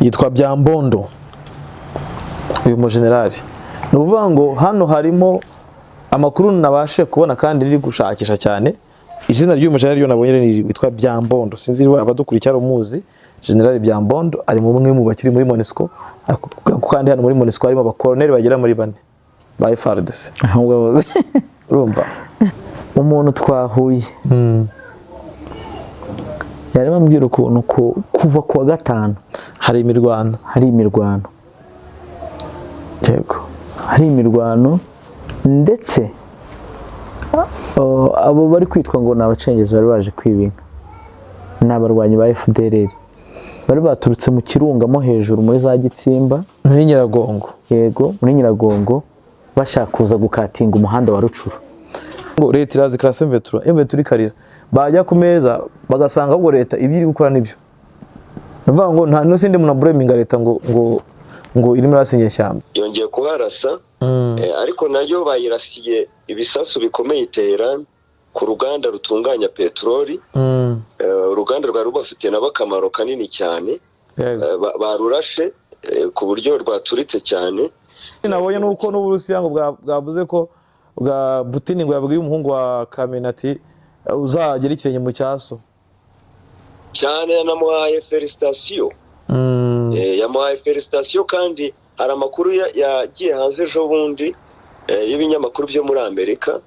yitwa Byambondo uyu mu generali. Ni uvuga ngo hano harimo amakuru nabashe kubona kandi riri gushakisha cyane. Izina ry'uyu generali ryo nabonye witwa Byambondo, sinzi abadukurikira umuzi. Generali Byambondo ari mu bumwe mu bakiri muri MONUSCO, kandi hano muri MONUSCO harimo abakoloneli bagera muri 4 ba FARDC. Urumva umuntu twahuye yari bambwira ukuntu kuva kuwa gatanu hari imirwano. Yego, hari imirwano ndetse abo bari kwitwa ngo ni abacengezi bari baje kwibinka, ni abarwanyi ba FDLR bari baturutse mu Kirunga mo hejuru muri za Gitsimba, muri Nyiragongo. Yego, muri Nyiragongo bashaka kuza gukatinga umuhanda wa Rucuru. Ngo leta irazi karase M23 karira bajya ku meza bagasanga ubwo leta ibiri gukora nibyo. Navuga ngo nta no sinde muna blaminga leta ngo irimo rasinye cyane. Yongeye kuharasa ariko nayo bayirasiye ibisasu bikomeye itera ku ruganda rutunganya petroli. Uruganda rwa rubafite nabakamaro kanini cyane. Barurashe ku buryo rwaturitse cyane. Nabonye nuko n'Uburusiya ngo bwavuze ko bwa Putin ngo yabwiye umuhungu wa Kamenati uzagera ikirenye mu cyaso cyane. Yanamuhaye felicitation. Yamuhaye felicitation kandi hari amakuru yagiye hanze ejo bundi y'ibinyamakuru byo muri Amerika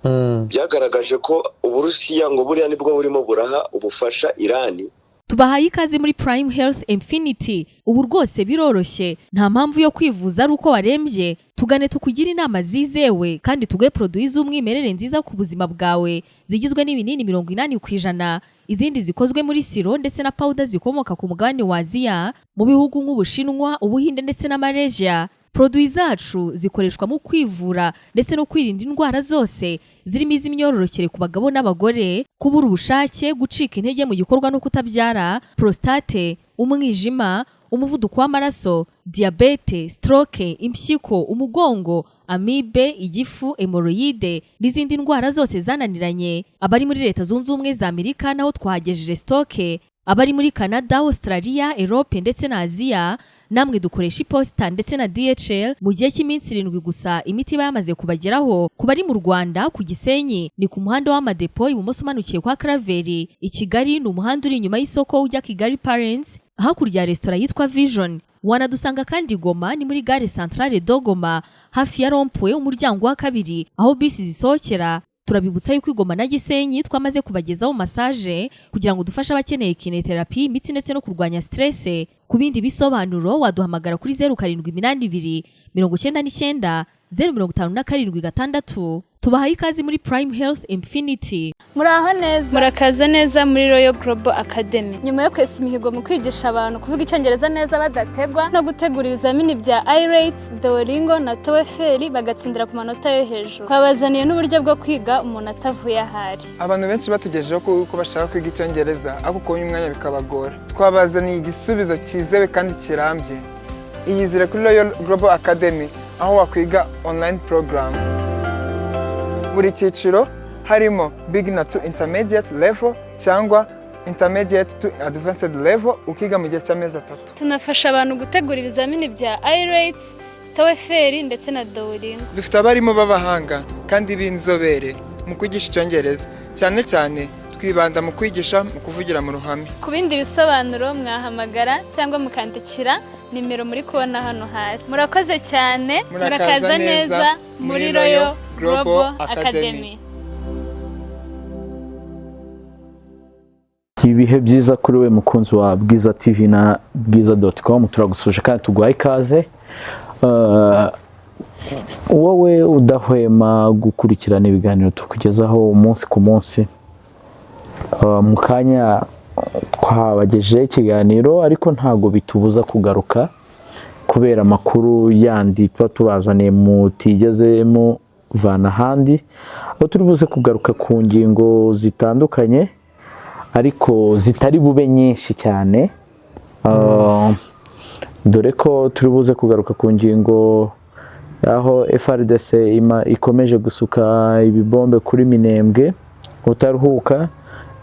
byagaragaje ko Uburusiya ngo buriya nibwo burimo buraha ubufasha Irani. Tubahaye ikaze muri Prime Health Infinity. Ubu rwose biroroshye, nta mpamvu yo kwivuza ari uko warembye. Tugane tukugira inama zizewe kandi tuguhe produits z'umwimerere nziza ku buzima bwawe, zigizwe n'ibinini 80%, izindi zikozwe muri siro ndetse na powder zikomoka ku mugabane wa Aziya, mu bihugu nk'Ubushinwa, Ubuhinde ndetse na Malaysia. Produits zacu zikoreshwa mu kwivura ndetse no kwirinda indwara zose zirimo iz'imyororokere ku bagabo n'abagore, kubura ubushake, gucika intege mu gikorwa no kutabyara, prostate, umwijima, umuvuduko w'amaraso, diabete, stroke, impyiko, umugongo, amibe, igifu, hemorrhoide n'izindi ndwara zose zananiranye. Abari muri Leta Zunze Ubumwe za Amerika naho twahagejeje stoke, abari muri Canada, Australia, Europe ndetse na Aziya namwe dukoresha iposita ndetse na DHL mu gihe cy'iminsi 7 gusa imiti yamaze kubageraho. Ku bari mu Rwanda ku Gisenyi ni ku muhanda w'Amadepo ibumoso umanukiye kwa Karaveri. I Kigali ni umuhanda uri inyuma y'isoko ujya Kigali Parents hakurya ya restaurant yitwa Vision. Wanadusanga kandi Goma ni muri gare centrale Dogoma hafi ya Rompwe umuryango wa 2 aho bisi zisohokera. Turabibutsa yuko Igoma na Gisenyi twamaze kubagezaho massage kugira ngo dufashe abakeneye kinetherapy, imitsi ndetse no kurwanya stress. Ku bindi bisobanuro waduhamagara kuri 0782 99 057 Tubahaye ikaze muri Prime Health Infinity. Muraho neza, murakaza neza muri Royal Global Academy. Nyuma yo kwesa imihigo mu kwigisha abantu kuvuga icyongereza neza badategwa no gutegura ibizamini bya IELTS, Duolingo na TOEFL bagatsindira ku manota yo hejuru, twabazaniye n'uburyo bwo kwiga umuntu atavuye ahari. Abantu benshi batugejejeho ko bashaka kwiga icyongereza ariko kubona umwanya bikabagora. Twabazaniye igisubizo cyizewe kandi kirambye. Iyizire kuri Royal Global Academy aho wakwiga online program. Buri cyiciro harimo beginner to intermediate level cyangwa intermediate to advanced level ukiga mu gihe cy'amezi 3. Tunafasha abantu gutegura ibizamini bya IELTS, TOEFL ndetse na Duolingo. Dufite abarimo b'abahanga kandi b'inzobere mu kwigisha icyongereza, cyane cyane twibanda mu kwigisha mu kuvugira mu ruhame. Ku bindi bisobanuro mwahamagara cyangwa mukandikira nimero muri kubona hano hasi. Murakoze cyane, murakaza neza muri Royal Global Academy. Ibihe byiza kuri we mukunzi wa Bwiza TV na bwiza.com, turagusuje kandi tuguhaye ikaze. Wowe udahwema gukurikirana ibiganiro tukugezaho umunsi ku munsi. Mu kanya twabagejeje ikiganiro ariko ntago bitubuza kugaruka kubera amakuru yandi tuba tubazaniye mutigezemo vana handi, aho turi buze kugaruka ku ngingo zitandukanye ariko zitari bube nyinshi cyane. Dore ko turi buze kugaruka ku ngingo aho FARDC ikomeje gusuka ibibombe kuri Minembwe utaruhuka,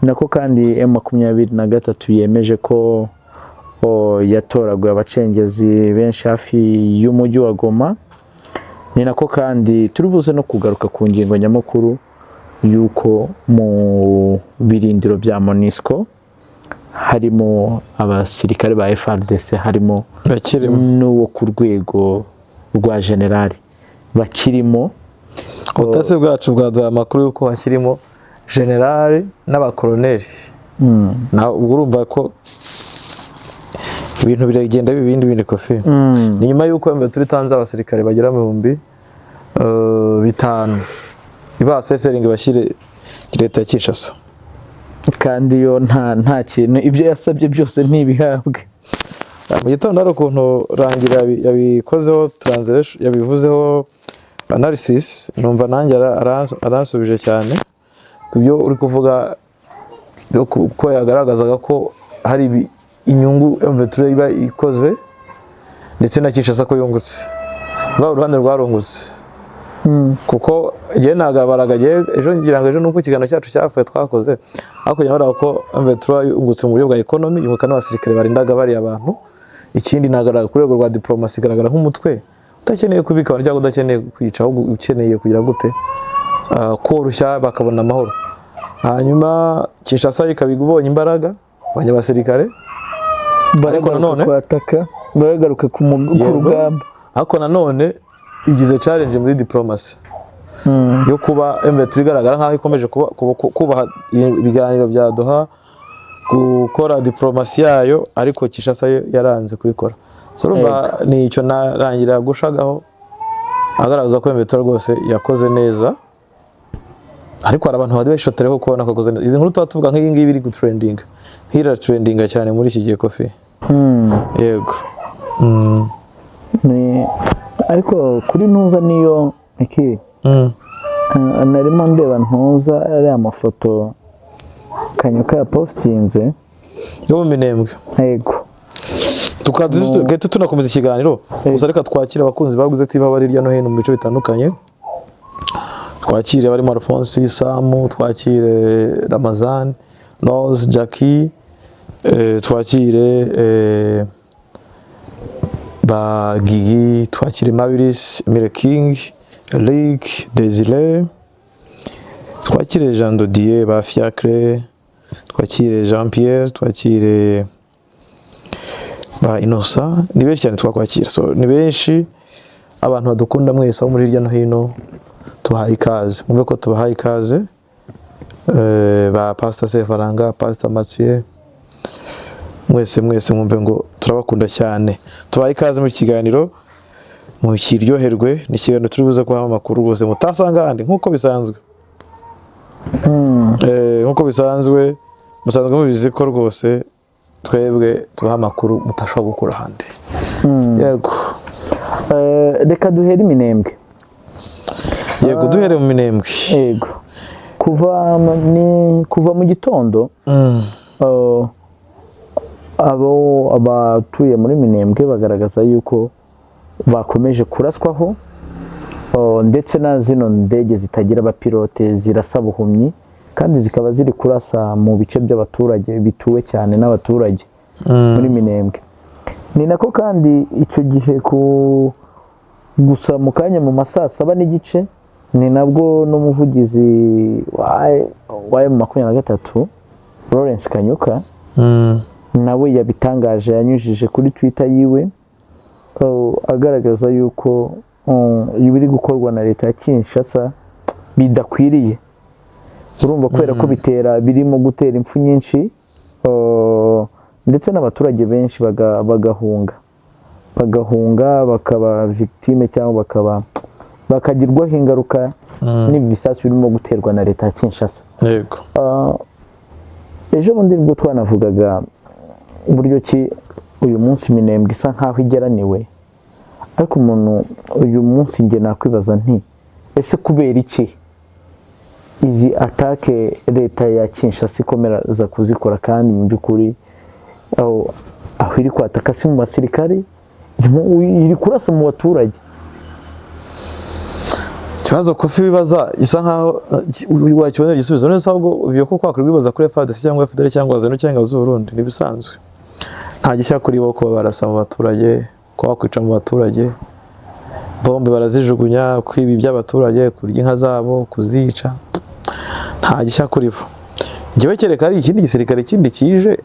nako kandi M23 yemeje ko yatoraguye abacengezi benshi hafi y'umujyi wa Goma. Ni nako kandi turi buze no kugaruka ku ngingo nyamukuru y'uko mu birindiro bya MONUSCO harimo abasirikare ba FARDC, harimo n'uwo ku rwego rwa generali bakirimo. Ubutasi bwacu bwaduha amakuru y'uko hakirimo generali n'abakoloneli. Ubwo urumva ko ibintu biragenda ibindi Kofi. Ni nyuma y'uko turi tanze abasirikare bagera mu 5,000 ibaseseringi bashyire leta ya Kinshasa, kandi yo nta kintu ibyo yasabye byose ntibihabwe. Mu gitondo hari ukuntu Rangira yabikozeho translation, yabivuzeho analysis, numva nanjye aransubije cyane kubyo uri kuvuga, ko yagaragazaga ko hari inyungu M23 iba ikoze ndetse na Kinshasa ko yungutse, uruhande rwarungutse. Kuko igihe nagabaraga ejo ngira ngo ejo nuko ikiganiro cyacu cyapfuye twakoze, ariko nyabara ko M23 yungutse mu buryo bwa economy, yunguka n'abasirikare barindaga bari abantu. Ikindi nagaragara ku rwego rwa diplomasi, garagara nk'umutwe utakeneye kubika cyangwa udakeneye kwica, ahubwo ukeneye kugira gute koroshya bakabona amahoro. Hanyuma Kinshasa ikabiga ubonye imbaraga abanyabasirikare, ariko nanone kwataka baragaruka ku rugamba, ariko nanone igize challenge muri diplomasi yo kuba M23 igaragara nkaho ikomeje kubaha ibiganiro bya Doha, gukora diplomasi yayo, ariko Kinshasa yaranze kubikora. So rumba ni icyo narangira gushagaho agaragaza ko M23 rwose yakoze neza, ariko hari abantu badeshotereho kubona ko yakoze neza. Izi nkuru tuvuga nk'iyi ngiyi iri gutrending, nk'ira trendinga cyane muri iki gihe Kofi. Yego. Ariko kuri ntuza niyo iki narimo ndeba ntuza ari amafoto Kanyuka ya postinze yo mu Minembwe. Yego. Tukagenda tunakomeza ikiganiro, gusa reka twakira abakunzi baguze TV bari hirya no hino mu bice bitandukanye. Twakire barimo Alphonse, Samu, twakire Ramazan, Rose, Jackie, twakire ba Gigi, twakire Maurice, Mire King, Eric, Desire, twakire Jean Dodier, ba Fiacre, twakire Jean Pierre, twakire ba Inosa. Ni benshi cyane twakwakira, so ni benshi abantu badukunda mwese aho muri hirya no hino. Tubahaye ikaze, mwumve ko tubahaye ikaze. Ba Pastor Sefaranga, Pastor Mathieu, mwese mwumve ngo turabakunda cyane. Tubahaye ikaze mu kiganiro, mu kiryoherwe. Ni ikiganiro turi buze kubaha amakuru rwose mutasanga ahandi, nk'uko bisanzwe. Nk'uko bisanzwe musanzwe mubizi ko rwose twebwe tubaha amakuru mutashobora gukura ahandi. Yego. Reka duhere Minembwe. Yego, duhere mu Minembwe. Yego. Kuva mu gitondo abatuye muri Minembwe bagaragaza yuko bakomeje kuraswaho, ndetse na zino ndege zitagira abapilote zirasa buhumyi, kandi zikaba ziri kurasa mu bice by'abaturage bituwe cyane n'abaturage muri Minembwe. Ni nako kandi icyo gihe gusa mu kanya mu masaa 7 n'igice ni nabwo n'umuvugizi wa M23 Lawrence Kanyuka nawe yabitangaje, yanyujije kuri Twitter yiwe agaragaza yuko ibiri gukorwa na leta ya Kinshasa bidakwiriye. Urumva kubera ko birimo gutera impfu nyinshi, ndetse n'abaturage benshi bagahunga bakaba victime cyangwa bakagirwaho ingaruka n'ibisasu birimo guterwa na leta ya Kinshasa. Yego. Ejo bundi nibwo twanavugaga uburyo ki uyu munsi Minembwe isa nkaho igeraniwe, ariko uyu munsi nge nakwibaza nti ese kubera iki izi atake leta ya Kinshasa ikomeza kuzikora, kandi mu by'ukuri aho iri kwataka si mu basirikari, iri kurasa mu baturage? Ikibazo Kofi bibaza isa nkaho wakibonera igisubizo neza, ahubwo ubiye ko kwakwirwa bibaza kuri FARDC cyangwa FDL cyangwa Zeno cyangwa z'Uburundi nibisanzwe. nta gishya kuri bo kuba barasa mu baturage, kuba bakwica mu baturage, bombe barazijugunya, kwiba iby'abaturage, kurya inka zabo, kuzica, nta gishya kuri bo. Njyewe kereka ari ikindi gisirikare kindi kije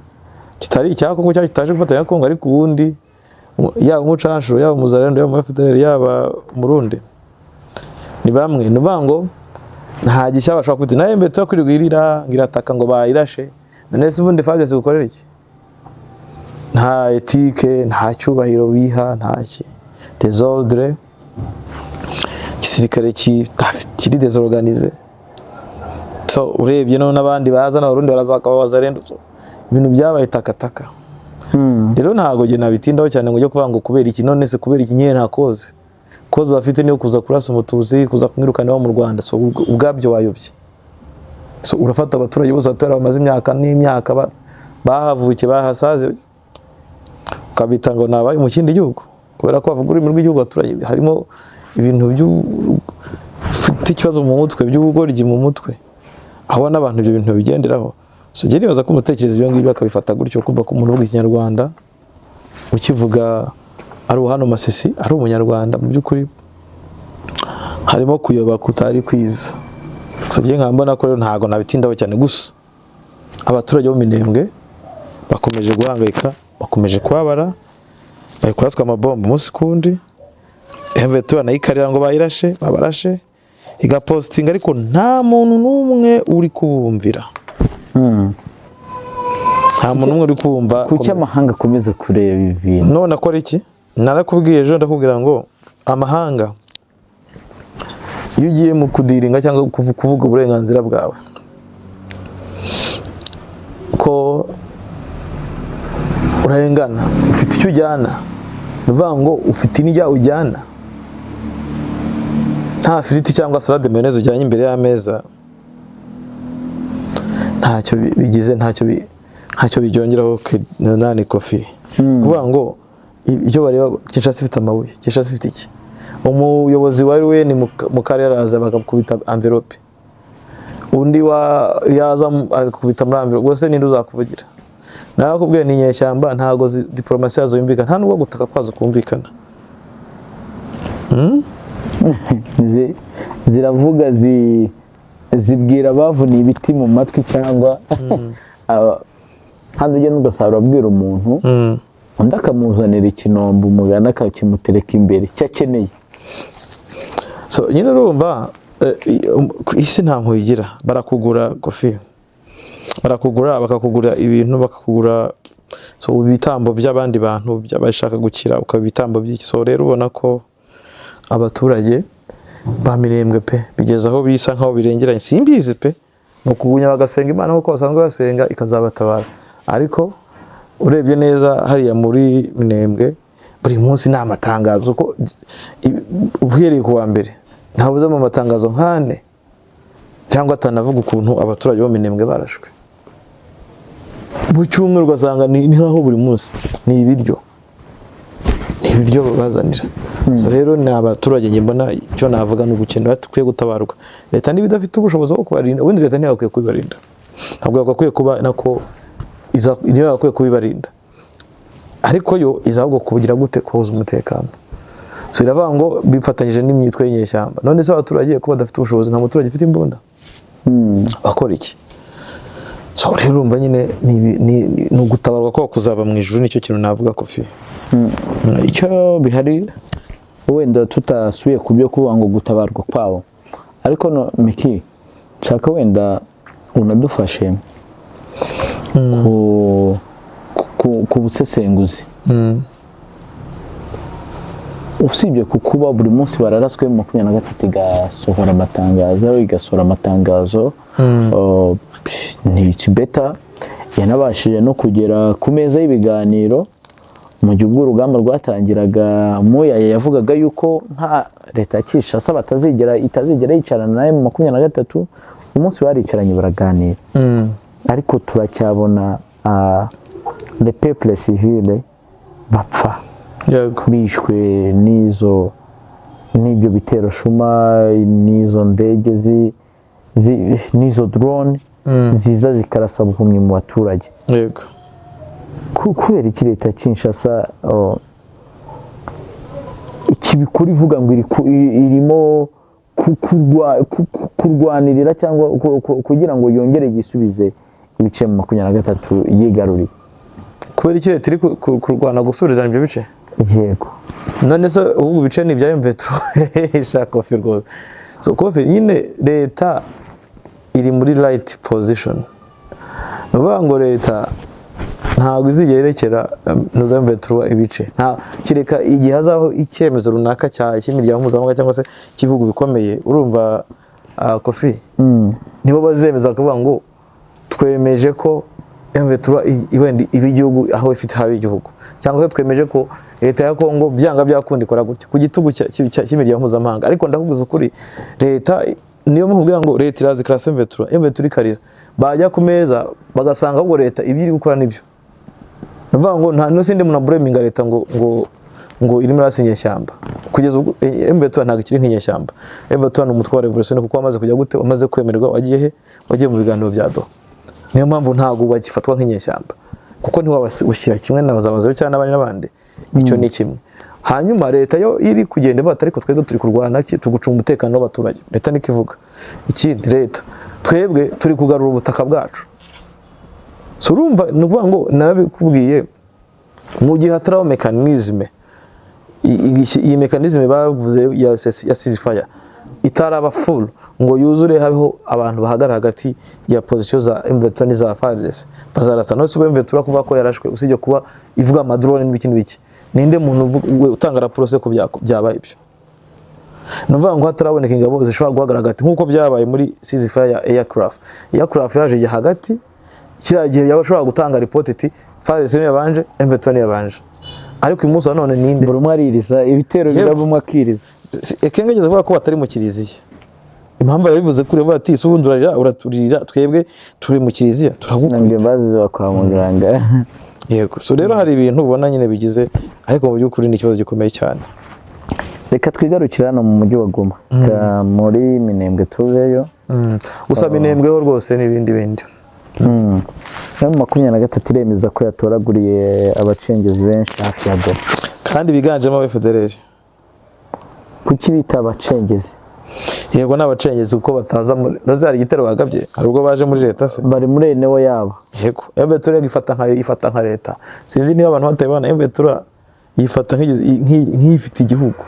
kitari icya Kongo cyangwa kitaje gufatanya Kongo, ariko ubundi yaba umucanshuro, yaba umuzarendo, yaba umufederal, yaba umurundi, ni bamwe. Ni bango nta gishya bashaka kuti naye mbe twakwirwirira ngirataka ngo bayirashe, none se ubundi faze gukorera iki? Nta etike, nta cyubahiro biha, nta ki desordre, gisirikare kiri desorganize. So urebye no n'abandi baza n'abarundi baraza bakababaza rendo, ibintu byabaye takataka. Rero ntago je nabitindaho cyane ngo kuvuga ngo kubera iki, none se kubera iki nyene ntakoze koza bafite niyo kuza kurasa umutuzi, kuza kumwirukana mu Rwanda. So ubwabyo wayobye. So urafata abaturage bose batara bamaze imyaka n'imyaka bahavuke bahasaze, ukabita ngo nabaye mu kindi gihugu kubera ko bavuga ururimi rw'igihugu. Abaturage harimo ibintu by'ufite ikibazo mu mutwe, by'ubugoryi mu mutwe, aho n'abantu ibyo bintu bigenderaho. So je nibaza ko umutekereza ibyo ngibyo akabifata gutyo, kumva ko umuntu uvuga ikinyarwanda ukivuga ari hano Masisi ari umunyarwanda, mu by'ukuri harimo kuyoba kutari kwiza. So je nkambona ko rero ntago nabitindaho cyane. Gusa abaturage bo Minembwe bakomeje guhangayika, bakomeje kwabara, bari kuraswa amabomba umunsi kundi, M23 nayikarira ngo bayirashe, babarashe igapostinga, ariko nta muntu n'umwe uri kubumvira. Nta muntu n'umwe uri kubumva. Kuki amahanga akomeza kureba ibintu? None akora iki? Narakubwiye ejo ndakubwira ngo amahanga iyo ugiye mu kudiringa cyangwa kuvuga uburenganzira bwawe ko urengana, ufite icyo ujyana, bivuga ngo ufite n'ijya ujyana, nta firiti cyangwa salade mayonnaise ujyanye imbere y'ameza, ntacyo bigize, ntacyo byongeraho nani kofi. Kuvuga ngo ibyo bareba Kinshasa ifite amabuye, Kinshasa ifite iki? Umuyobozi wari we ni mu karere araza bakakubita envelope, undi yaza akakubita muri envelope, rwose ninde uzakuvugira? Nakubwiye ni inyeshyamba, ntago diplomasi yazo yumvikana, nta nubwo gutaka kwazo kumvikana. Ziravuga zibwira bavuniye ibiti mu matwi, cyangwa hano ugenda ugasarura abwira umuntu undi akamuzanira ikinombe, umugana akakimutereka imbere icyo akeneye. So nyine urumva isi nta nkuyigira, barakugura kofi, barakugura, bakakugura ibintu, bakakugura so ibitambo by'abandi bantu by'abashaka gukira, ukaba ibitambo by'iki. So rero ubona ko abaturage ba Minembwe pe bigeza aho bisa nkaho birengeranye, simbizi pe, no kugunya bagasenga Imana nkuko basanzwe basenga ikazabatabara. Ariko urebye neza hariya muri Minembwe buri munsi nta matangazo, ko uhereye ku wa mbere ntabuze mu matangazo nkane cyangwa atanavuga ukuntu abaturage bo Minembwe barashwe. Mu cyumweru ugasanga ni nkaho buri munsi ni ibiryo bazanira. So rero ni abaturage njye mbona icyo navuga ni ugukenera tukwiye gutabarwa. Leta niba idafite ubushobozi bwo kubarinda, ubundi leta niyo yakwiye kubibarinda, ntabwo yakwiye kuba nako niyo yakwiye kubibarinda, ariko yo izahubwo kugira gute kubuza umutekano. So iravuga ngo bifatanyije n'imyitwe y'inyeshyamba. None se abaturage ko badafite ubushobozi, nta muturage ufite imbunda, bakora iki? So rero urumva nyine ni ugutabarwa ko kuzaba mu ijuru, nicyo kintu navuga kofi. Icyo bihari wenda tutasubiye ku byo kuvuga ngo gutabarwa kwabo, ariko no Miki nshaka wenda unadufashe ku busesenguzi. Usibye kukuba buri munsi bararaswe, 23 igasohora amatangazo ni Kibeta yanabashije no kugera ku meza y'ibiganiro mu gihe ubwo urugamba rwatangiraga. Moya yavugaga yuko nta leta ya Kinshasa itazigera yicarana naye mu 23. Umunsi baricaranye baraganira, ariko turacyabona le peuple civile bapfa, bishwe n'ibyo bitero shuma, n'izo ndege n'izo drone ziza zikarasa buhumyi mu baturage. kubera iki leta ya Kinshasa ikibikora ivuga ngo irimo kurwanirira cyangwa kugira ngo yongere yisubize ibice mu 23 yigaruriye? Kubera iki leta iri kurwana gusubirana ibyo bice? Yego. None se ubu bice ni bya M23 ishaka Kofi rwose. So Kofi nyine leta iri muri right position. Nuvuga ngo leta ntabwo izigerekera nuza M23 ibice. Nta kireka igihe hazaho icyemezo runaka cy'imiryango mpuzamahanga cyangwa se kivuga bikomeye. Urumva Kofi? Nibo bazemeza kuvuga ngo twemeje ko M23 iwenda ibigihugu aho ifite habi igihugu, cyangwa se twemeje ko leta ya Kongo byanga byakundi ikora gutya ku gitugu cy'imiryango mpuzamahanga. Ariko ndakuguza ukuri, leta niyo mvuga ngo leta irazi classe M23 ikarira, bajya ku meza bagasanga ubwo leta ibiri gukora nibyo. Ndavuga ngo nta n'usinde muna blaminga leta ngo irimo rasinye shyamba. Kugeza ubwo M23 ntago kiri nk'inyeshyamba. M23 ni umutware revolution kuko amaze kujya gute, umaze kwemererwa, wagiye mu biganiro bya Doha. Niyo mpamvu ntago bagifatwa nk'inyeshyamba, kuko ntiwabashyira kimwe n'abazabazo cyane n'abandi. Icyo ni kimwe. Hanyuma leta yo iri kugenda bata, ariko twebwe turi kurwana tugucunga umutekano w'abaturage. Leta nikivuga ikindi, leta twebwe turi kugarura ubutaka bwacu. So urumva nuvuga ngo narabikubwiye, mu gihe hataraho mechanisme, iyi mechanisme bavuze ya ceasefire itaraba full ngo yuzure, habeho abantu bahagara hagati ya position za M23 n'iza FARDC, bazarasa no se M23 kuva ko yarashwe, usije kuba ivuga amadrone n'ibiki n'ibiki. Ninde muntu utanga raporo se ko byabaye ibyo? Nuvuga ngo hataraboneka ingabo zishobora guhagarara hagati nk'uko byabaye muri ceasefire ya aircraft yaje hagati, kiriya gihe yabashobora gutanga report iti FARDC yabanje, M23 yabanje. Ariko uyu munsi none ninde buri umwe aririza ibitero birabumwe akiriza? Ekengegeze avuga ko batari mu kiriziya. Impamvu yabivuze kuri bati isubundurira uraturira, twebwe turi mu kiriziya turagukubita baziza kwa muganga. Yego. So rero hari ibintu ubona nyine bigize, ariko mu by'ukuri ni ikibazo gikomeye cyane. Reka twigarukira hano mu mujyi wa Goma, muri Minembwe tuveyo. Gusa Minembweho rwose n'ibindi bindi. Mu 23 iremeza ko yatoraguriye abacengezi benshi hafi ya Goma, kandi biganjemo FDLR. Kuki bita abacengezi? Yego n'abacengezi uko bataza muri rozari igitero bagabye, hari ubwo baje muri leta se bari muri enewo yabo. Yego M23 ifata nka leta. Sinzi niba abantu batabana M23 yifata nk'ifite igihugu.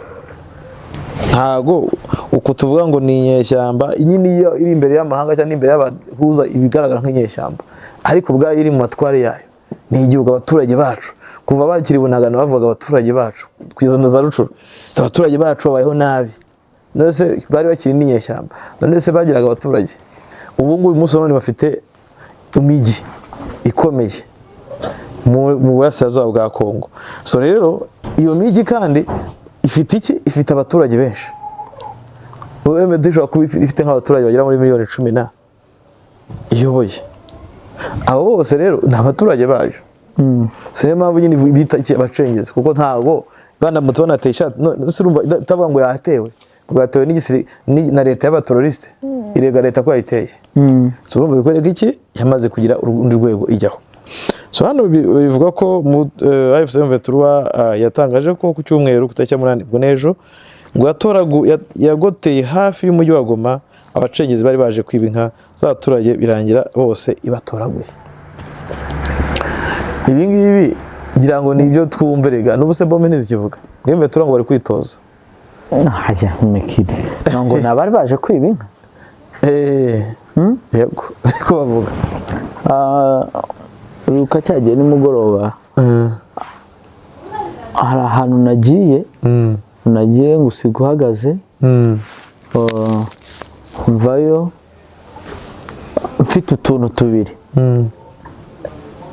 Ntago uko tuvuga ngo ni inyeshyamba nyine iri imbere y'amahanga cyangwa imbere y'abahuza ibigaragara nk'inyeshyamba, ariko ubwa iri mu matware yayo ni igihugu, abaturage bacu kuva bakiri bunagana bavuga abaturage bacu kwizana za Rucuru, abaturage bacu babayeho nabi. None se bari bakiri n'inyeshyamba, none se bagiraga abaturage. Ubu ngubu umunsi none bafite imijyi ikomeye mu burasirazuba bwa Kongo. So rero iyo mijyi kandi ifite iki? Ifite abaturage benshi. M23 ishobora kuba ifite nk'abaturage bagera muri miliyoni 10 na iyoboye. Abo bose rero ni abaturage bayo. So niyo mpamvu nyine bita iki abacengezi, kuko ntago bana muto banatesha urumva tavuga ngo yatewe, bwatewe na leta y'abateroriste, irega leta ko yayiteye. So urumva bikoreka iki? Yamaze kugira urundi rwego ijyaho. So hano bivuga ko AFC M23 yatangaje ko ku cyumweru kutariki 8 bwo nejo ngo yagoteye hafi y'umujyi wa Goma, abacengezi bari baje kwiba inka z'abaturage birangira bose ibatoraguye. Ibi ngibi ngira ngo nibyo twumverega n'ubuse bombe ntizikivuga. Ngembe turango bari kwitoza. Hajya mekide. Ngo nabari baje kwiba inka. Yego ariko bavuga. Ruka cyagiye nimugoroba. Hari ahantu nagiye ngusiga uhagaze. Mvayo mfite utuntu tubiri.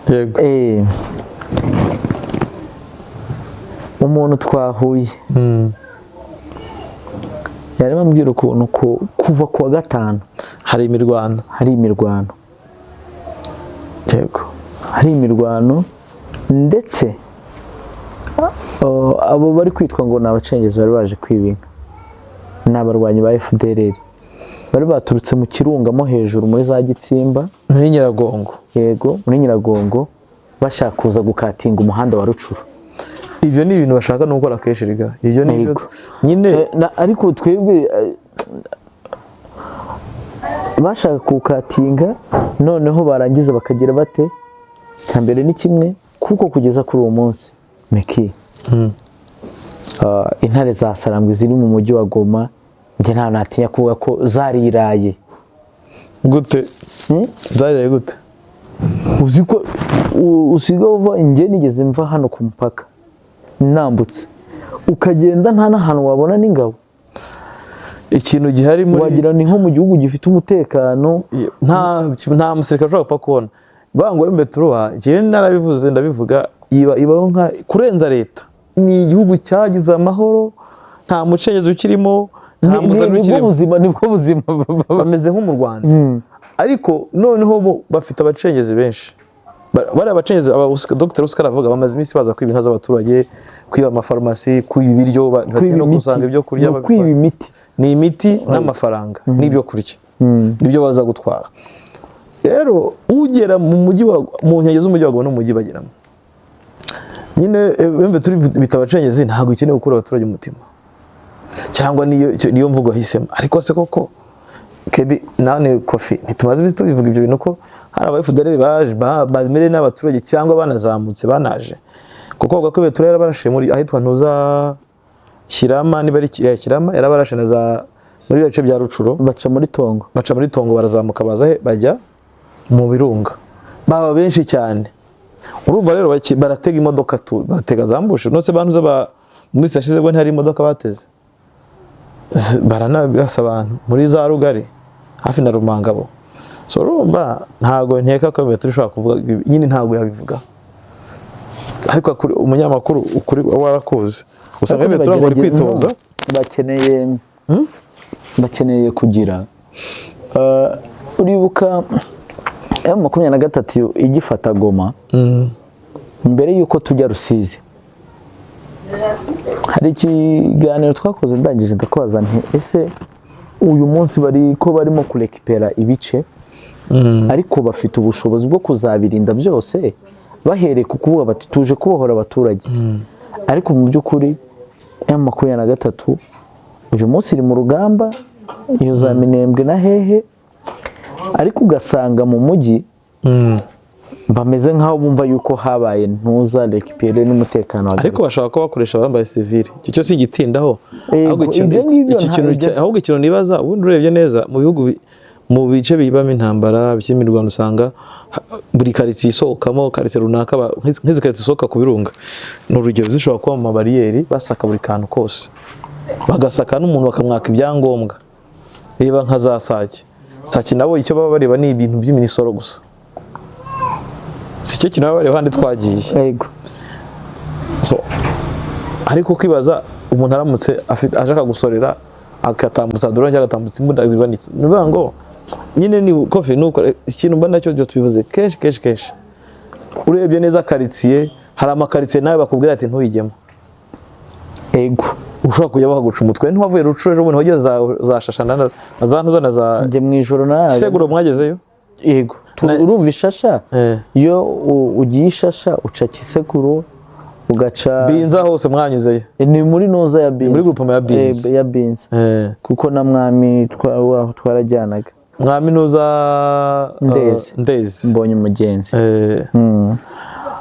Yego. Umuntu twahuye. Yarimo ambwira ukuntu kuva kuwa gatanu hari imirwano. Yego. Hari imirwano ndetse abo bari kwitwa ngo ni abacengezi bari baje kwiba inka, ni abarwanyi ba FDLR bari baturutse mu Kirunga mo hejuru muri za Gitsimba, muri Nyiragongo. Yego, muri Nyiragongo bashaka kuza gukatinga umuhanda wa Rucuru. Ibyo ni ibintu bashaka no gukora kenshi riga. Ibyo ni ibyo nyine ariko twebwe bashaka kukatinga noneho barangiza bakagira bate cyambere ni kimwe kuko kugeza kuri uwo munsi Meki intare za Sarambwe ziri mu mujyi wa Goma nje nta natinya kuvuga ko zariraye gute zariraye gute uziko usiga uva nje nigeze mva hano ku mpaka nambutse ukagenda nta nahantu wabona n'ingabo ikintu gihari muri wagira ni nko mu gihugu gifite umutekano nta musirikare ushobora gupfa kubona bango Mbeturuwa ngiye narabivuze ndabivuga ibaho nka kurenza leta ni igihugu cyagize amahoro nta mucengezi ukirimo nta muzari ukirimo nibwo buzima bameze nko mu Rwanda ariko noneho bafite abacengezi benshi bari abacengezi Dr. Oscar avuga bamaze iminsi baza kwiba inka z'abaturage kwiba amafarumasi kwiba ibiryo batino kusanga ibyo kurya kwiba imiti ni imiti n'amafaranga n'ibyo kurya nibyo baza gutwara rero ugera mu mujyi mu nkengero z'umujyi wa Goma n'umujyi bagiramo nyine wembe turi bitabacengezi ntago ikeneye gukura abaturage umutima cyangwa niyo mvugo hisemo ariko se koko Kedi nane Kofi ntitumaze bitu bivuga ibyo bintu ko hari aba FDL baje bazimere n'abaturage cyangwa banazamutse banaje kuko bavuga ko beturera barashe muri ahitwa ntuza Kirama niba ari Kirama yarabarashe naza muri bice bya Rucuro baca muri Tongo barazamuka baza bajya mu Birunga baba benshi cyane urumva rero baratega imodoka batega zambushe nose bantuza muri sashize bwo ntari imodoka bateze baranabasa abantu muri za Rugari hafi na Rumangabo so urumva ntago nkeka ko Mbeturuwa ushobora kuvuga nyine ntago yabivuga ariko umunyamakuru ukuri warakuze usanga Mbeturuwa ngo ari kwitoza bakeneye kugira uribuka M23 igifata Goma mbere yuko tujya Rusizi hari ikiganiro twakoze ndangije ndakubaza nti ese uyu munsi barimo kurekipera ibice ariko bafite ubushobozi bwo kuzabirinda byose bahereye ku kuvuga bati tuje kubohora abaturage ariko mu by'ukuri M23 uyu munsi iri mu rugamba iyo za Minembwe na hehe ariko ugasanga mu mujyi bameze nkaho bumva yuko habaye ntuza rekipere n'umutekano ariko bashaka ko bakoresha abambaye civile icyo si gitindaho ahubwo ikintu nibaza ubundi urebye neza mu bihugu mu bice bibamo intambara by'imirwano usanga buri karitsiye isohokamo karitsiye runaka nk'izi karitsiye isohoka ku Birunga ni urugero zishobora kuba mu mabariyeri basaka buri kantu kose bagasaka n'umuntu bakamwaka ibyangombwa reba nka za Sake nabo icyo baba bareba ni ibintu by'imisoro gusa si cyo kintu baba bareba handi twagiye yego so ariko kwibaza umuntu aramutse ashaka gusorera akatambutsa drone cyangwa agatambutsa imbunda bibanitse niba ngo nyine ni Kofi nuko ikintu mba nacyo tubivuze kenshi urebye neza karitsiye hari amakaritsiye nawe bakubwira ati ntuyigemo yego ushobora kujya bahaguca umutwe ntiwavuye Rucuro ejo bundi wageze za Shashana za ntuzana za njye mu ijoro nawe Seguro mwagezeyo yego urumva ishasha iyo ugiye ishasha uca Kiseguro ugaca Binza hose mwanyuzeyo ni muri noza ya Binza muri groupe ya Binza kuko na mwami twarajyanaga mwami noza Ndezi mbonye umugenzi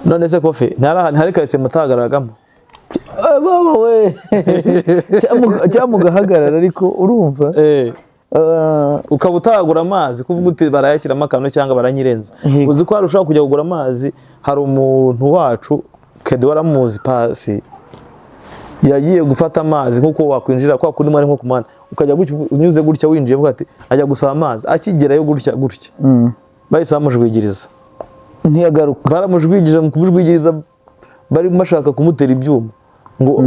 none se Kofi ntari karitsiye mutagaragamo baba we cyangwa ugahagarara ariko urumva ukaba utagura amazi kuvuga uti barayashyiramo akantu cyangwa baranyirenza uzi ko hari ushobora kujya kugura amazi hari umuntu wacu Kedi waramuzi Pasi yagiye gufata amazi nkuko wakwinjira kwa kundi mwari nko kumana ukajya unyuze gutya winjiye vuga ati ajya gusaba amazi akigerayo gutya bahise bamujwigiriza ntiyagaruka baramujwigiriza mu kubujwigiriza bari bashaka kumutera ibyuma ngo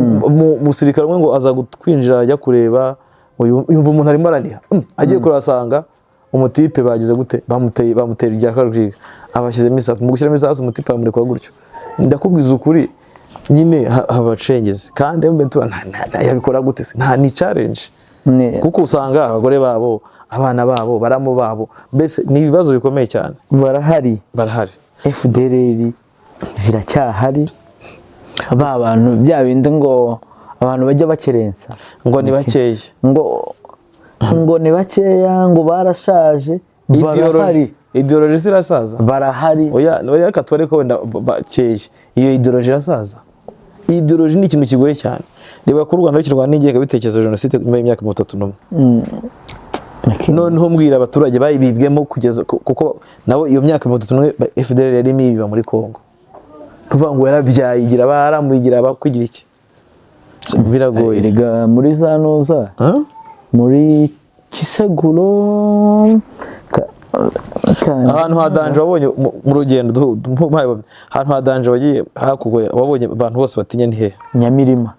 musirikare umwe ngo aza kwinjira ajya kureba yumva umuntu arimo araniha agiye kurasanga umutipe bagize gute bamutera irya karwiga abashyizemo isasu mu gushyiramo isasu umutipe bamurekwa gutyo ndakubwiza ukuri nyine abacengezi kandi Mbeturuwa yabikora gute se nta ni challenge kuko usanga abagore babo abana babo baramu babo mbese ni ibibazo bikomeye cyane barahari FDLR ziracyahari. Ba bantu bya bindi ngo abantu bajya bakerensa ngo ni bakeya, ngo ni bakeya, ngo barashaje. Barahari, ideology zirasaza, barahari. oya katware ko wenda bakeya, iyo ideology irasaza. Ideology ni ikintu kigoye cyane. Reba ku Rwanda rw'Irwanda n'ingiye kabitekerezo jenoside nyuma y'imyaka 31. Noneho mbwira abaturage bayibibwemo kugeza kuko nabo iyo myaka 31 FDL yari imibiba muri Kongo. Tuvuga ngo yarabyaye igira baramuyigira bakwigira iki? Biragoye. Erega muri za noza, muri Kiseguro ahantu hadanje wabonye mu rugendo ahantu hadanje wagiye hakugoye wabonye abantu bose batinye ni he? Nyamirima.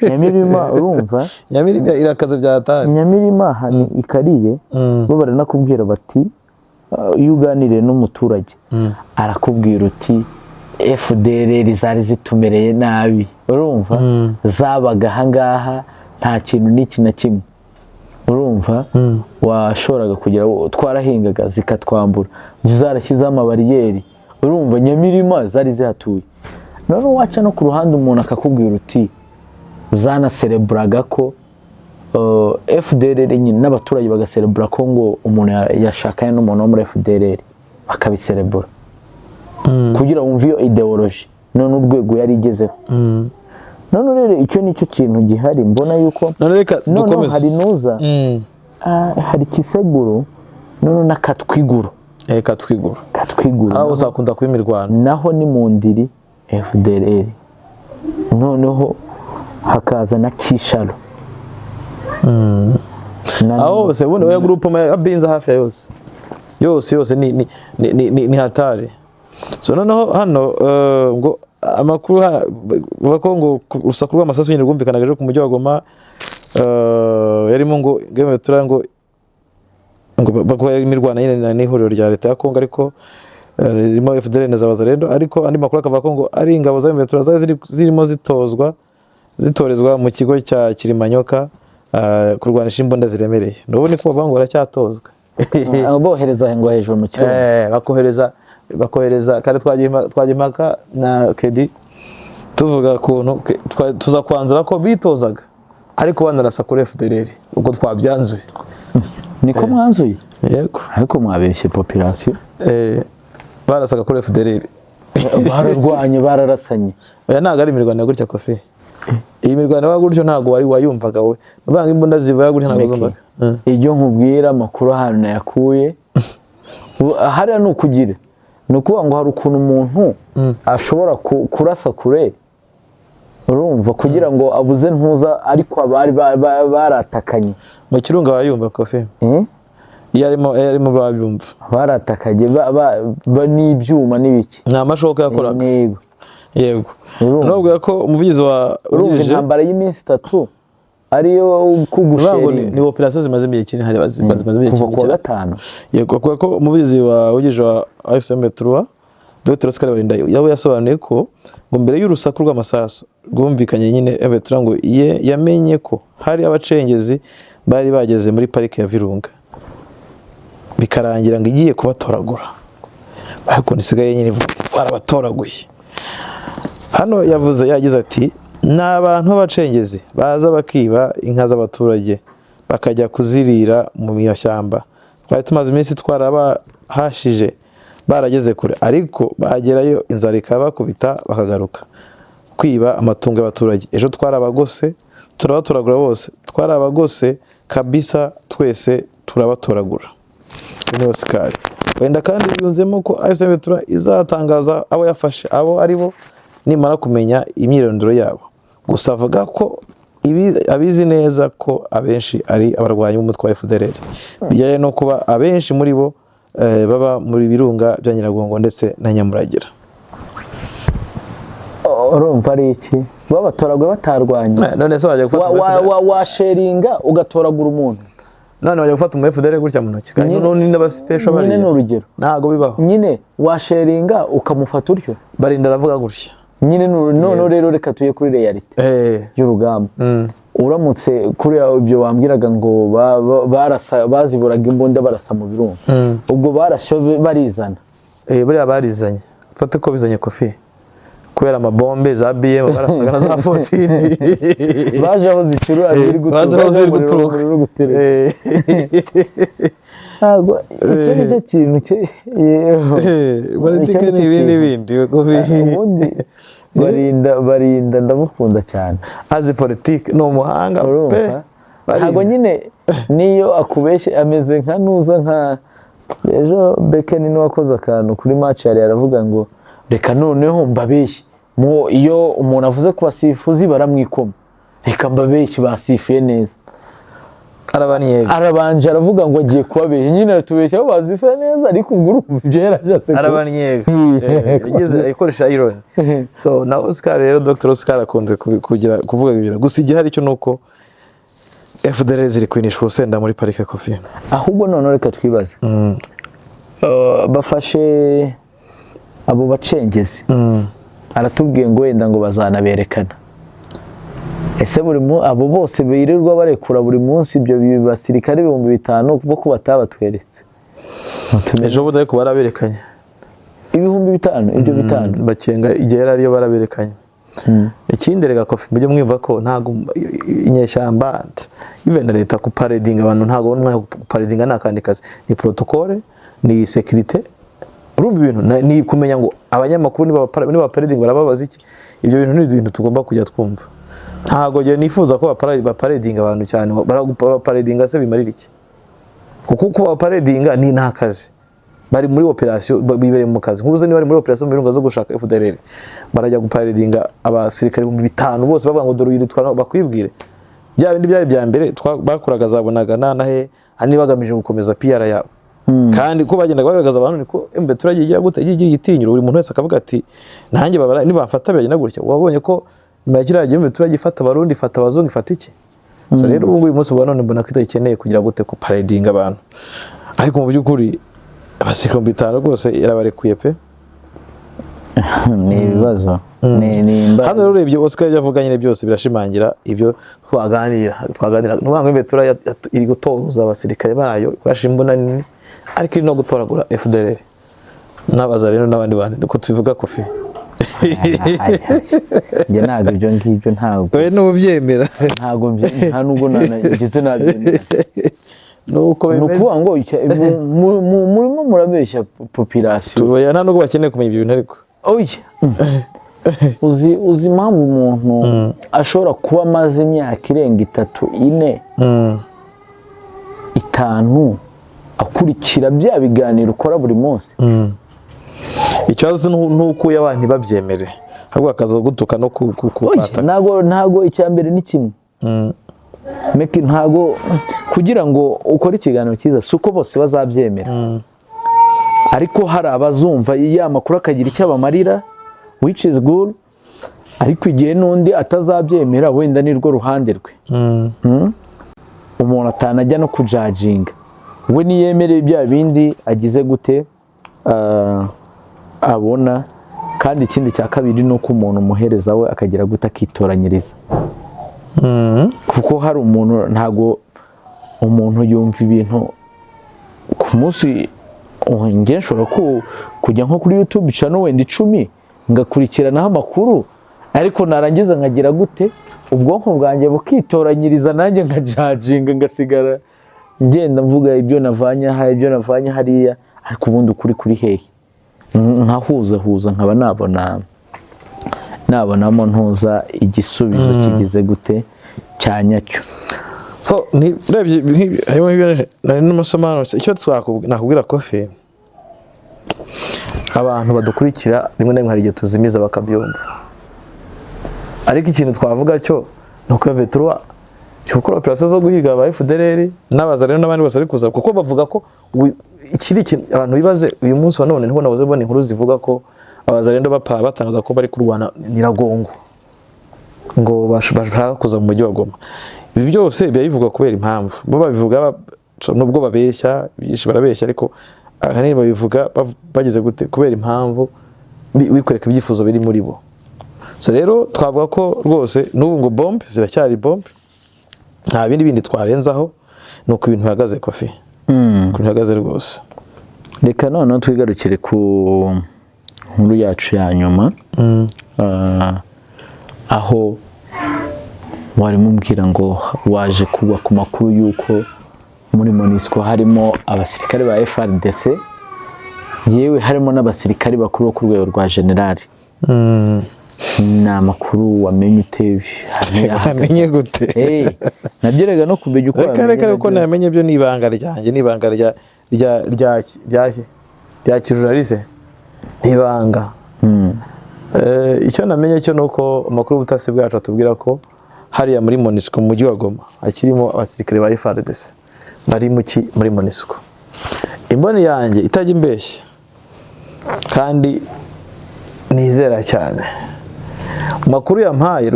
Nyamirima urumva? Nyamirima irakaza byatari. Nyamirima hani ikariye bo baranakubwira bati iyo uganiriye n'umuturage arakubwira uti FDLR zari zitumereye nabi, urumva? Zabaga hangaha nta kintu n'iki na kimwe, urumva? Washoraga kugira twarahingaga zikatwambura, zarashyize amabariyeri, urumva? Nyamirima zari zihatuye. None waca no ku ruhande umuntu akakubwira uti zana celebraga ko FDLR nyine n'abaturage bagacelebra ko ngo umuntu yashakanye n'umuntu wo muri FDLR bakabicelebra kugira wumve iyo ideology none urwego yari igezeho. None rero icyo nicyo kintu gihari mbona yuko none hari nuza hari Kiseguro none nakatwiguro katwiguro aho uzakunda kwimirwana naho ni mu ndiri FDLR, noneho hakaza na Kishalo. Aho se buno ya group ya binza hafi ya yose ni hatari. So noneho hano ngo amakuru bakongo urusaku rw'amasasu nyine rwumvikanaga ku mujyi wa Goma, yarimo ngo ngeme turango ngo bakwera imirwana nyine n'ihuriro rya leta ya Kongo, ariko irimo FDL na Wazalendo, ariko andi makuru akavuga ko ngo ari ingabo za Mventura zirimo zitorezwa mu kigo cya Kirimanyoka kurwanisha imbunda ziremereye. N'ubu ni ko bavangura cyatozwa bohereza ngo hejuru mu kigo bakohereza kandi twagimaka na Kedi tuvuga kuntu tuza kwanzura ko bitozaga ariko banarasa kuri FDL ubwo twabyanzuye. Niko mwanzuye? Yego, ariko mwabeshye population. Barasaga kuri FDL bararwanye bararasanye. Oya ntago ari imirwano gutya Kofi. Iyi mirwano wa gutyo ntago wari wayumvaga we. Banga imbunda ziva gutyo ntago zumvaga. Iyo nkubwira amakuru hano nayakuye hariya nukugira nukuvuga ngo hari ukuntu umuntu ashobora kurasa kure, urumva, kugira ngo abuze ntuza, ariko abari baratakanye mu kirunga wayumva Kofi. Yarimo babyumva baratakanye n'ibyuma n'ibiki nta mashoka yakoraga. Yego, nubwo ko umuvugizi wa urumva intambara y'iminsi 3 ariyo kugusheri ni operation zimaze igihe kinini hari bazimaze igihe kinini kuwa 5. Yego, ko umuvugizi wa ugije wa AFC/M3 Dr. Oscar Barinda yawe yasobanuye ko ngo mbere y'urusaku rw'amasasu rwumvikanye nyine M3 ngo yamenye ko hari abacengezi bari bageze muri parike ya Virunga bikarangira ngo igiye kubatoragura, ariko nisigaye nyine barabatoraguye. Hano yagize ati n'abantu b'abacengezi baza bakiba inka z'abaturage bakajya kuzirira mu mashyamba. Twari tumaze iminsi twarabahashije barageze kure, ariko bagerayo inzara ikabakubita bakagaruka kwiba amatungo y'abaturage. Ejo twarabagose turabatoragura bose, twarabagose kabisa, twese turabatoragura. Ni Oscar wenda kandi yunzemo ko AFC/M3 izatangaza abo yafashe abo aribo nimara kumenya imyirondoro yabo. Gusa avuga ko abizi neza ko abenshi ari abarwanyi b'umutwe wa FDLR, bijyanye no kuba abenshi muri bo baba muri Birunga bya Nyiragongo ndetse na Nyamuragira. Urumva ari iki? Babatoragwe batarwanye. None se wajya gufata wa sharinga ugatoragura umuntu. None wajya gufata mu FDLR gutya mu ntoki kandi none n'aba special bari. Nyine n'urugero. Ntago bibaho. Nyine wa sharinga ukamufata uryo. Barinda aravuga gutya. Nyine none rero reka tuye kuri reality y'urugamba. Uramutse kuri ibyo wambwiraga ngo baziburaga imbunda barasa mu Birunga, ubwo barasho barizana. Buriya barizanye fate ko bizanye Kofi kubera amabombe za BM barasaga na za 14 baje aho zicurura ziri guturuka ntabwo icyo nicyo kintu baratika n'ibindi ubundi barinda ndamukunda cyane azi politike ni umuhanga pe ntabwo nyine niyo akubeshye ameze nka nuza nka ejo Bekeni niwe wakoze akantu kuri match yari aravuga ngo reka noneho mbabeshye iyo umuntu avuze ku basifuzi baramwikoma reka mbabeshye basifuye neza arabanje aravuga ngo agiye kubabeshya nyine aratubeshya aho basifuye neza ariko ubwo urumva ibyo yarashatse arabanyega yagize akoresha irony so na Oscar rero Dr. Oscar akunze kuvuga ibyo gusa igihari cyo nuko FDL ziri kwinishwa urusenda muri parike Kofi ahubwo none reka twibaze bafashe abo bacengezi aratubwiye ngo wenda ngo bazanaberekana ese abo bose birirwa barekura buri munsi ibyo basirikare 5,000 kuko ko batabatweretse ejo budaye ko baraberekanye 5,000 ibyo 5 bacenga igihe ariyo baraberekanye ikindi rega Kofi mujye mwumva ko ntago inyeshyamba even leta ku parading abantu ntago umwe ku parading nakandi kazi ni protocole ni sécurité urumva ibintu ni kumenya ngo abanyamakuru niba parading barababaza iki ibyo bintu ni ibintu tugomba kujya twumva ntago je nifuza ko baparading abantu cyane baraparadinga se bimarira iki kuko kuba parading ni nakazi bari muri operation bibere mu kazi nkubuze ni bari muri operation mu birunga zo gushaka FDLR barajya guparadinga abasirikare 5,000 bose bavuga ngo dore yitwa bakwibwire bya bindi byari bya mbere bakuraga zabonaga nahe hani bagamije gukomeza PR yabo kandi ko bagenda bagaragaza abantu niko embe turagiye gute igiye igitinyiro buri muntu wese akavuga ati nanjye babara nibafata byagenda gutya wabonye ko imagiragiye embe turagifata abarundi fata abazungu ifata iki so rero uyu munsi ubona none mbona kitayikeneye kugira gute ko parading abantu ariko mu byukuri abasirikare 5,000 rwose yarabarekuye pe ni ibibazo hano rero ibyo Oscar yavuganye ne byose birashimangira ibyo twaganira n'ubango imbe tura iri gutoza abasirikare bayo kurashimbuna nini ariko no gutoragura FDLR nabaza rero nabandi bandi ko tubivuga Kofi nge ntabwo ibyo ngibyo ntabwo we n'ubyemera ntabwo nta nubwo nagize nabyemera nuko bimeze nukuvuga ngo murimo murabeshya population tuya nta nubwo bakeneye kumenya ibyo bintu ariko oya uzi impamvu umuntu ashobora kuba amaze imyaka irenga 3, 4, 5 akurikira bya biganiro ukora buri munsi ikibazo nuko abantu babyemere ahubwo akaza gutuka no kupata ntago icyambere ni kimwe ntago kugira ngo ukore ikiganiro cyiza suko bose bazabyemera ariko hari abazumva ya makuru akagira icyo abamarira which is good ariko igihe n'undi atazabyemera wenda nirwo ruhande rwe umuntu atanajya no kujajinga we niyemereye bya bindi agize gute abona kandi ikindi cya kabiri ni uko umuntu umuhereza we akagira gute akitoranyiriza kuko hari umuntu ntago umuntu yumva ibintu ku munsi njye nshobora kujya nko kuri YouTube channel wenda 10 ngakurikiranaho amakuru ariko narangiza nkagira gute ubwonko bwanjye bukitoranyiriza nanjye nkajajinga ngasigara ngenda mvuga ibyo navanye hariya ariko ubundi ukuri kuri hehe nkahuza nkaba nabonamo ntuza igisubizo kigize gute cyanyacyo so ni urebye harimo ibyo nari n'umusomano icyo nakubwira Kofi abantu badukurikira rimwe na rimwe hari igihe tuzimiza bakabyumva ariko ikintu twavuga cyo nuko V3 cyokora operation zo guhiga aba FDLR nabaza rero n'abandi bose ari kuza kuko bavuga ko ikiri abantu bibaze uyu munsi wa none niho nabuze bona inkuru zivuga ko abazarendo batangaza ko bari kurwana Nyiragongo ngo bashaka kuza mu mujyi wa Goma ibi byose byayivuga kubera impamvu bo babivuga nubwo babeshya byinshi barabeshya ariko ahanini babivuga bageze gute kubera impamvu wikoreka ibyifuzo biri muri bo so rero twavuga ko rwose n'ubu ngo bombe ziracyari bombe nta bindi twarenzaho nuko ibintu bihagaze Kofi ku bihagaze rwose reka none twigarukire nkuru yacu ya nyuma aho warimo umbwira ngo waje kugwa ku makuru y'uko muri MONUSCO harimo abasirikare ba FARDC yewe harimo n'abasirikare bakuru bo ku rwego rwa generali. Ni amakuru wamenye ute? Amenye gute? Nabyeraga no kumenya uko reka ko namenye byo nibanga ryanjye, nibanga rya kijuraliste nibanga. Icyo namenye cyo nuko amakuru y'ubutasi bwacu atubwira ko hariya muri MONUSCO mu mujyi wa Goma akirimo abasirikare ba FARDC bari muri MONUSCO. Imboni yanjye itajya imbeshya kandi nizera cyane makuru yampaye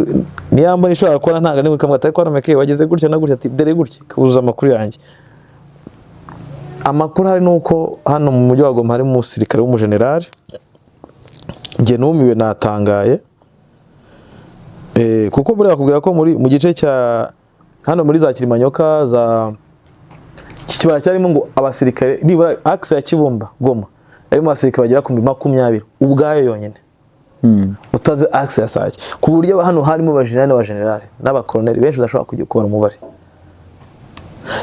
niyo mbona ishobora kubona ntanga nimwe kamwe atari kwa meke wageze gutya na gutya ati dere gutya kuzuza amakuru yanjye. Amakuru hari nuko hano mu mujyi wa Goma hari umusirikare w'umujenerali nge numiwe natangaye kuko buri akubwira ko mu gice cya hano muri za Kilimanyoka za kibara cyarimo ngo abasirikare nibura axe ya Kibumba Goma arimo abasirikare bagera ku 20 ubwayo yonyine utaze axe ya Sake ku buryo hano harimo abajenerali n'abakoloneli benshi udashobora kujya kubona umubare.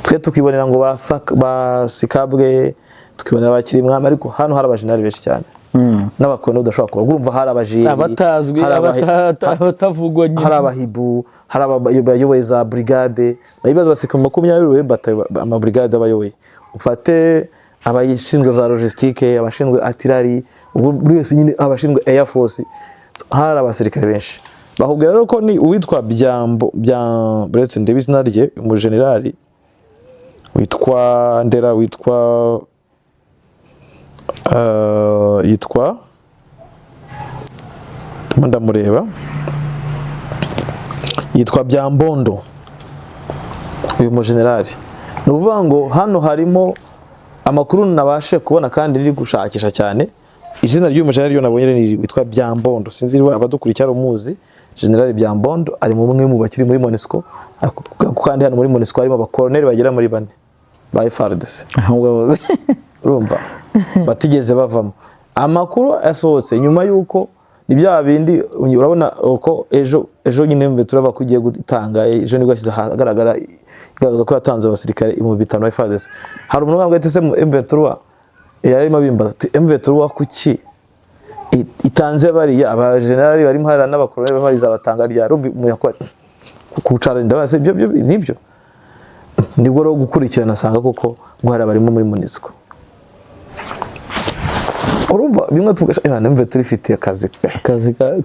Twe tukibonera ngo basikabwe tukibonera abakiri mwami ariko hano hari abajenerali benshi cyane n'abakoloneli udashobora kuba urumva hari abajiri abatazwi abatavugwa nyine hari abahibu hari abayoboye za brigade bayibaza basika 20 batayo ama brigade abayoboye ufate abayishinzwe za logistique abashinzwe artillery buri wese nyine abashinzwe air force hari abasirikare benshi. Bakubwira rero ko ni uwitwa Bretse Ndebisi narye umujenerali witwa Ndera yitwa ndamureba yitwa Byambondo uyu mujenerali. Ni uvuga ngo hano harimo amakuru nabashe kubona kandi riri gushakisha cyane. Izina ry'uyu mujenerali nabonye ni witwa Byambondo, sinzi abadukurikira umuzi. General Byambondo ari mu bumwe mu bakiri muri MONUSCO kandi hano muri MONUSCO harimo abakoloneli bagera muri 4 ba FARDC. Urumva batigeze bavamo. Amakuru asohotse nyuma yuko ni bya bindi urabona uko ejo nyine mbe turaba kugiye gutanga ejo nibwo ashyize agaragara igaragaza ko yatanze abasirikare mu bitano ba FARDC. Hari umuntu wambwe ese MV3 yarimo bimbaza ati MV3 kuki itanze bariya abajenerali barimo hari n'abakoloneli bari zabatanga rya rumbi muyakwa kucara ndabase byo nibyo nibwo ro gukurikirana sanga koko ngwara barimo muri MONUSCO. Urumva bimwe tugasha MV turifite akazi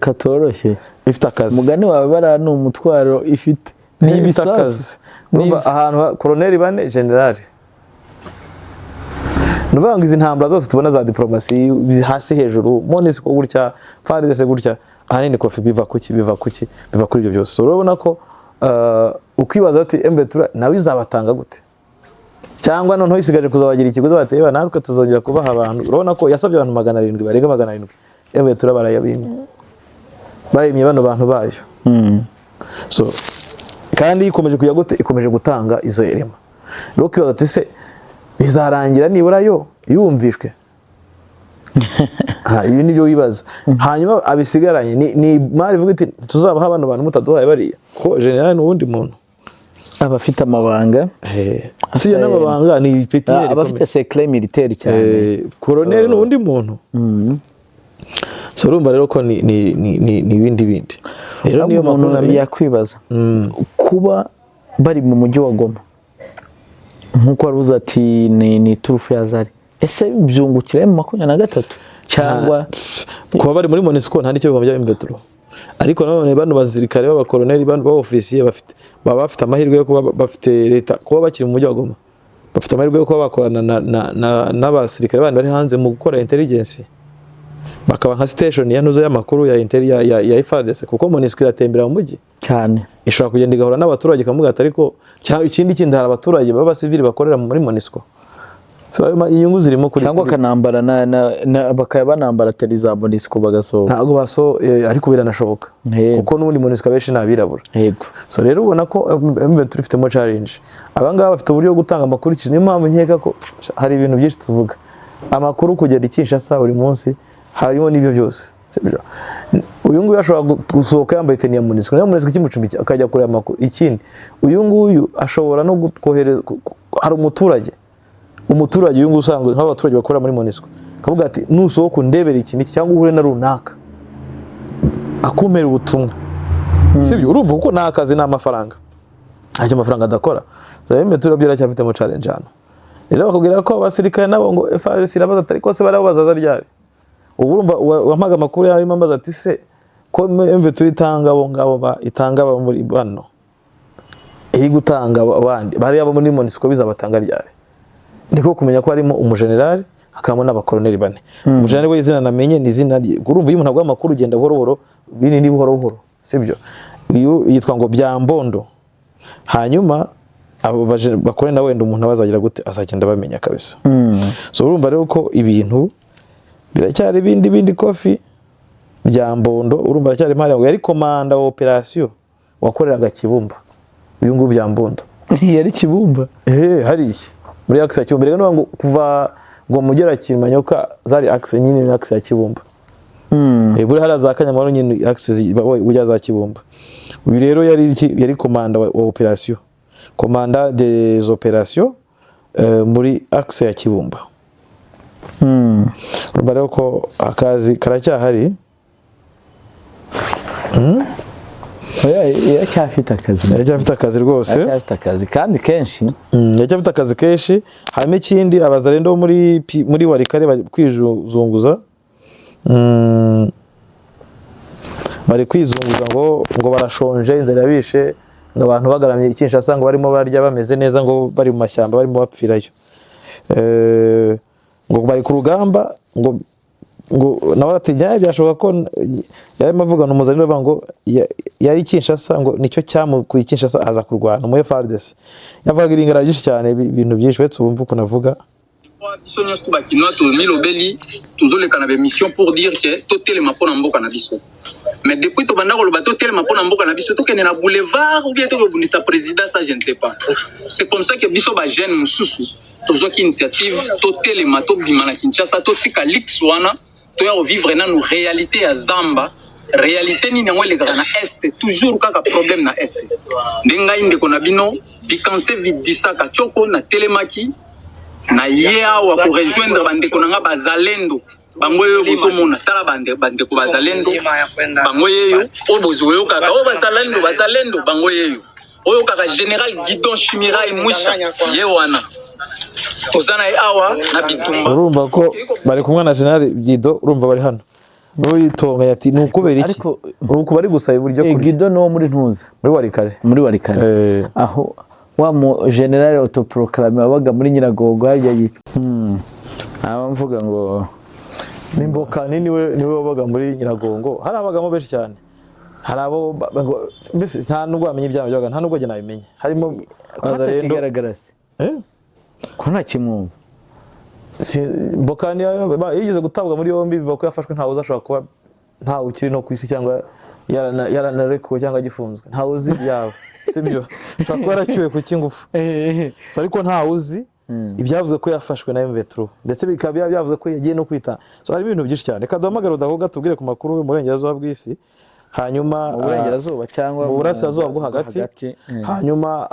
katoroshye ifite akazi mugani wawe bara ni umutwaro ifite n'ibisakazi. Urumva ahantu koloneli 4 generali nubangiza izi ntambara zose tubona za diplomasi hasi hejuru MONUSCO gutya FARDC gutya ahanini kofi biva kuri ibyo byose. Urabona ko ukwibaza ati MV3 nawe izabatanga gute cyangwa none isigaje kuzabagira ikigo bateba natwe tuzongera kubaha abantu. Urabona ko yasabye abantu 700 barega 700 MV3 barayabimye bayimye bano bantu bayo. So kandi ikomeje kujya gute ikomeje gutanga izo erema rero kibaza ati se bizarangira nibura yo yumvishwe ibi nibyo wibaza. Hanyuma abisigaranye ni mari vuga iti tuzabaha abantu mutaduhaye bariya ko general n'ubundi muntu abafite amabanga si yo n'amabanga ni petite abafite secret militaire cyane colonel n'ubundi muntu. So urumva rero ko ni bindi rero niyo makuru yakwibaza kuba bari mu mujyi wa Goma nkuko waruza ati ni turufu ya Zari ese byungukira mu 23 cyangwa kuba bari muri MONUSCO nta nicyo bivamo MV3 ariko none bano bazirikare b'abakoloneli bano b'ofisiye bafite amahirwe yo kuba bafite leta kuba bakiri mu mujyi wa Goma bafite amahirwe yo kuba bakorana n'abasirikare bandi bari hanze mu gukora intelligence bakaba nka station yanuzo y'amakuru ya FARDC kuko MONUSCO iratembera mu mujyi cyane ishobora kugenda igahura n'abaturage kamuga ariko cyangwa ikindi hari abaturage baba civil bakorera muri MONUSCO. So inyungu zirimo kuri cyangwa kanambara na bakaya banambara teliza MONUSCO bagasohoka ntago baso ariko biranashoboka kuko n'ubundi MONUSCO benshi nabirabura. Yego. So rero ubona ko turifitemo challenge abangaba bafite uburyo bwo gutanga amakuru niyo mpamvu nkeka ko hari ibintu byinshi tuvuga amakuru kugera Kinshasa buri munsi harimo n'ibyo byose sibyo. Uyu nguyu ashobora gusohoka yambaye teni ya MONUSCO, nayo MONUSCO ikimucumbiki akajya kureba amakuru. Ikindi uyu nguyu ashobora no kohereza, hari umuturage uyu nguyu usanzwe nk'abaturage bakora muri MONUSCO akavuga ati nusohoka undebera iki niki cyangwa uhure na runaka akumera ubutumwa sibyo. Urumva kuko nta kazi n'amafaranga, ntacyo amafaranga adakora. Zabe turabyo aracyafite mu challenge hano. Rero bakubwira ko abasirikare nabo ngo FARDC irabaza atari ko se bari bazaza ryari. Ubu urumva wampaga amakuru yarimo ambaza ati se ko MV turitanga abo ngabo itanga abo muri bano gutanga abandi bari abo muri MONUSCO bizabatanga ryari. Niko kumenya ko harimo umugenerali hakamo n'abakoloneli bane. Umugenerali we izina namenye ni izina, urumva iyo umuntu agwa amakuru ugenda buhoro bini ni buhoro sibyo. Uyu yitwa ngo Byambondo. Hanyuma abo bakore na wenda umuntu abazagira gute azagenda bamenya kabisa. So urumva rero ko ibintu biracyari bindi Kofi Byambondo, urumva cyari mpari ngo yari komanda wa operation wakoreraga Kibumba. Uyu nguyu Byambondo yari Kibumba hari muri axe ya Kibumba. Rero ngo kuva ngo mugera Kimanyoka zari axe nyine na axe ya Kibumba. Buri haraza Kanyamahoro nyine axe ujya za Kibumba. Uyu rero yari komanda wa operation, komanda des opérations muri axe ya Kibumba. Urumva rero ko akazi karacyahari. Yacyafite akazi rwose, yacyafite akazi kandi kenshi, yacyafite akazi kenshi. Harimo ikindi abazarendo muri Warikare kwijuzunguza, bari kwizunguza ngo barashonje, inzara yabishe, ngo abantu bagaramye Kinshasa ngo barimo barya bameze neza, ngo bari mu mashyamba barimo bapfirayo. Ngo bari ku rugamba, ngo nawe atinya byashoboka ko yarimo avugana umuzaniro bavuga ngo yari Kinshasa, ngo nicyo cyamukuye Kinshasa aza kurwana mu FARDC. Yavuga iringara byinshi cyane, ibintu byinshi wetse ubumva uko navuga. Biso nyonso bakinoa tomi lobeli tozoleka na bemission pour dire que totelema mpona mboka na biso. Mais depuis tobanda koloba totelema mpona mboka na biso tokende na boulevard ou bien tokobundisa président, ça je ne sais pas. C'est comme ça que biso ba jeune mususu tozwaki initiative totelema tobima na Kinshasa totika lix wana toya vivre na nos réalité ya Zamba. Réalité ni nango elekaka na est toujours kaka problème na est. Ndengai ndeko na bino bikanse vidisaka choko na telemaki na yea wa ko rejoindre bandeko nanga bazalendo bango yo bozomona tala bandeko bazalendo bango yeyo obozo kaka o bazalendo bango yeyo oyo kaka général Guidon Chimirai Mwisha ye wana tozana awa na bitumba. Urumva ko bari kumwe na général Guidon, urumva bari hano Ruyitonga yati nukubera iki uko bari gusaba uburyo kuri Guidon no muri ntuza muri Warikare aho wa mu general autoproclamé wabaga muri Nyiragongo hajya yitwa aba mvuga ngo nimboka niwe wabaga muri Nyiragongo. Hari abagamo benshi cyane, hari abo mbese nta nubwo bamenye ibyama byabaga, nta nubwo je nabimenye. Harimo bazarendo ko nta kimwumva mbokani yigeze gutabwa muri yombi, bivuga ko yafashwe ntawe uzashobora kuba ntawe ukiri no kwisi cyangwa yaranarekuwe cyangwa gifunzwe, ntawe uzi yawe sibyo. Ushobora kuba yaracyuwe ku kingufu ariko ntawe uzi ibyavuze ko yafashwe na MV3, ndetse bikaba byavuze ko yagiye no kwita. So hari ibintu byinshi cyane. Reka duhamagare Udahuga tubwire ku makuru yo mu burengerazuba bw'isi, hanyuma mu burengerazuba cyangwa mu burasirazuba bwo hagati, hanyuma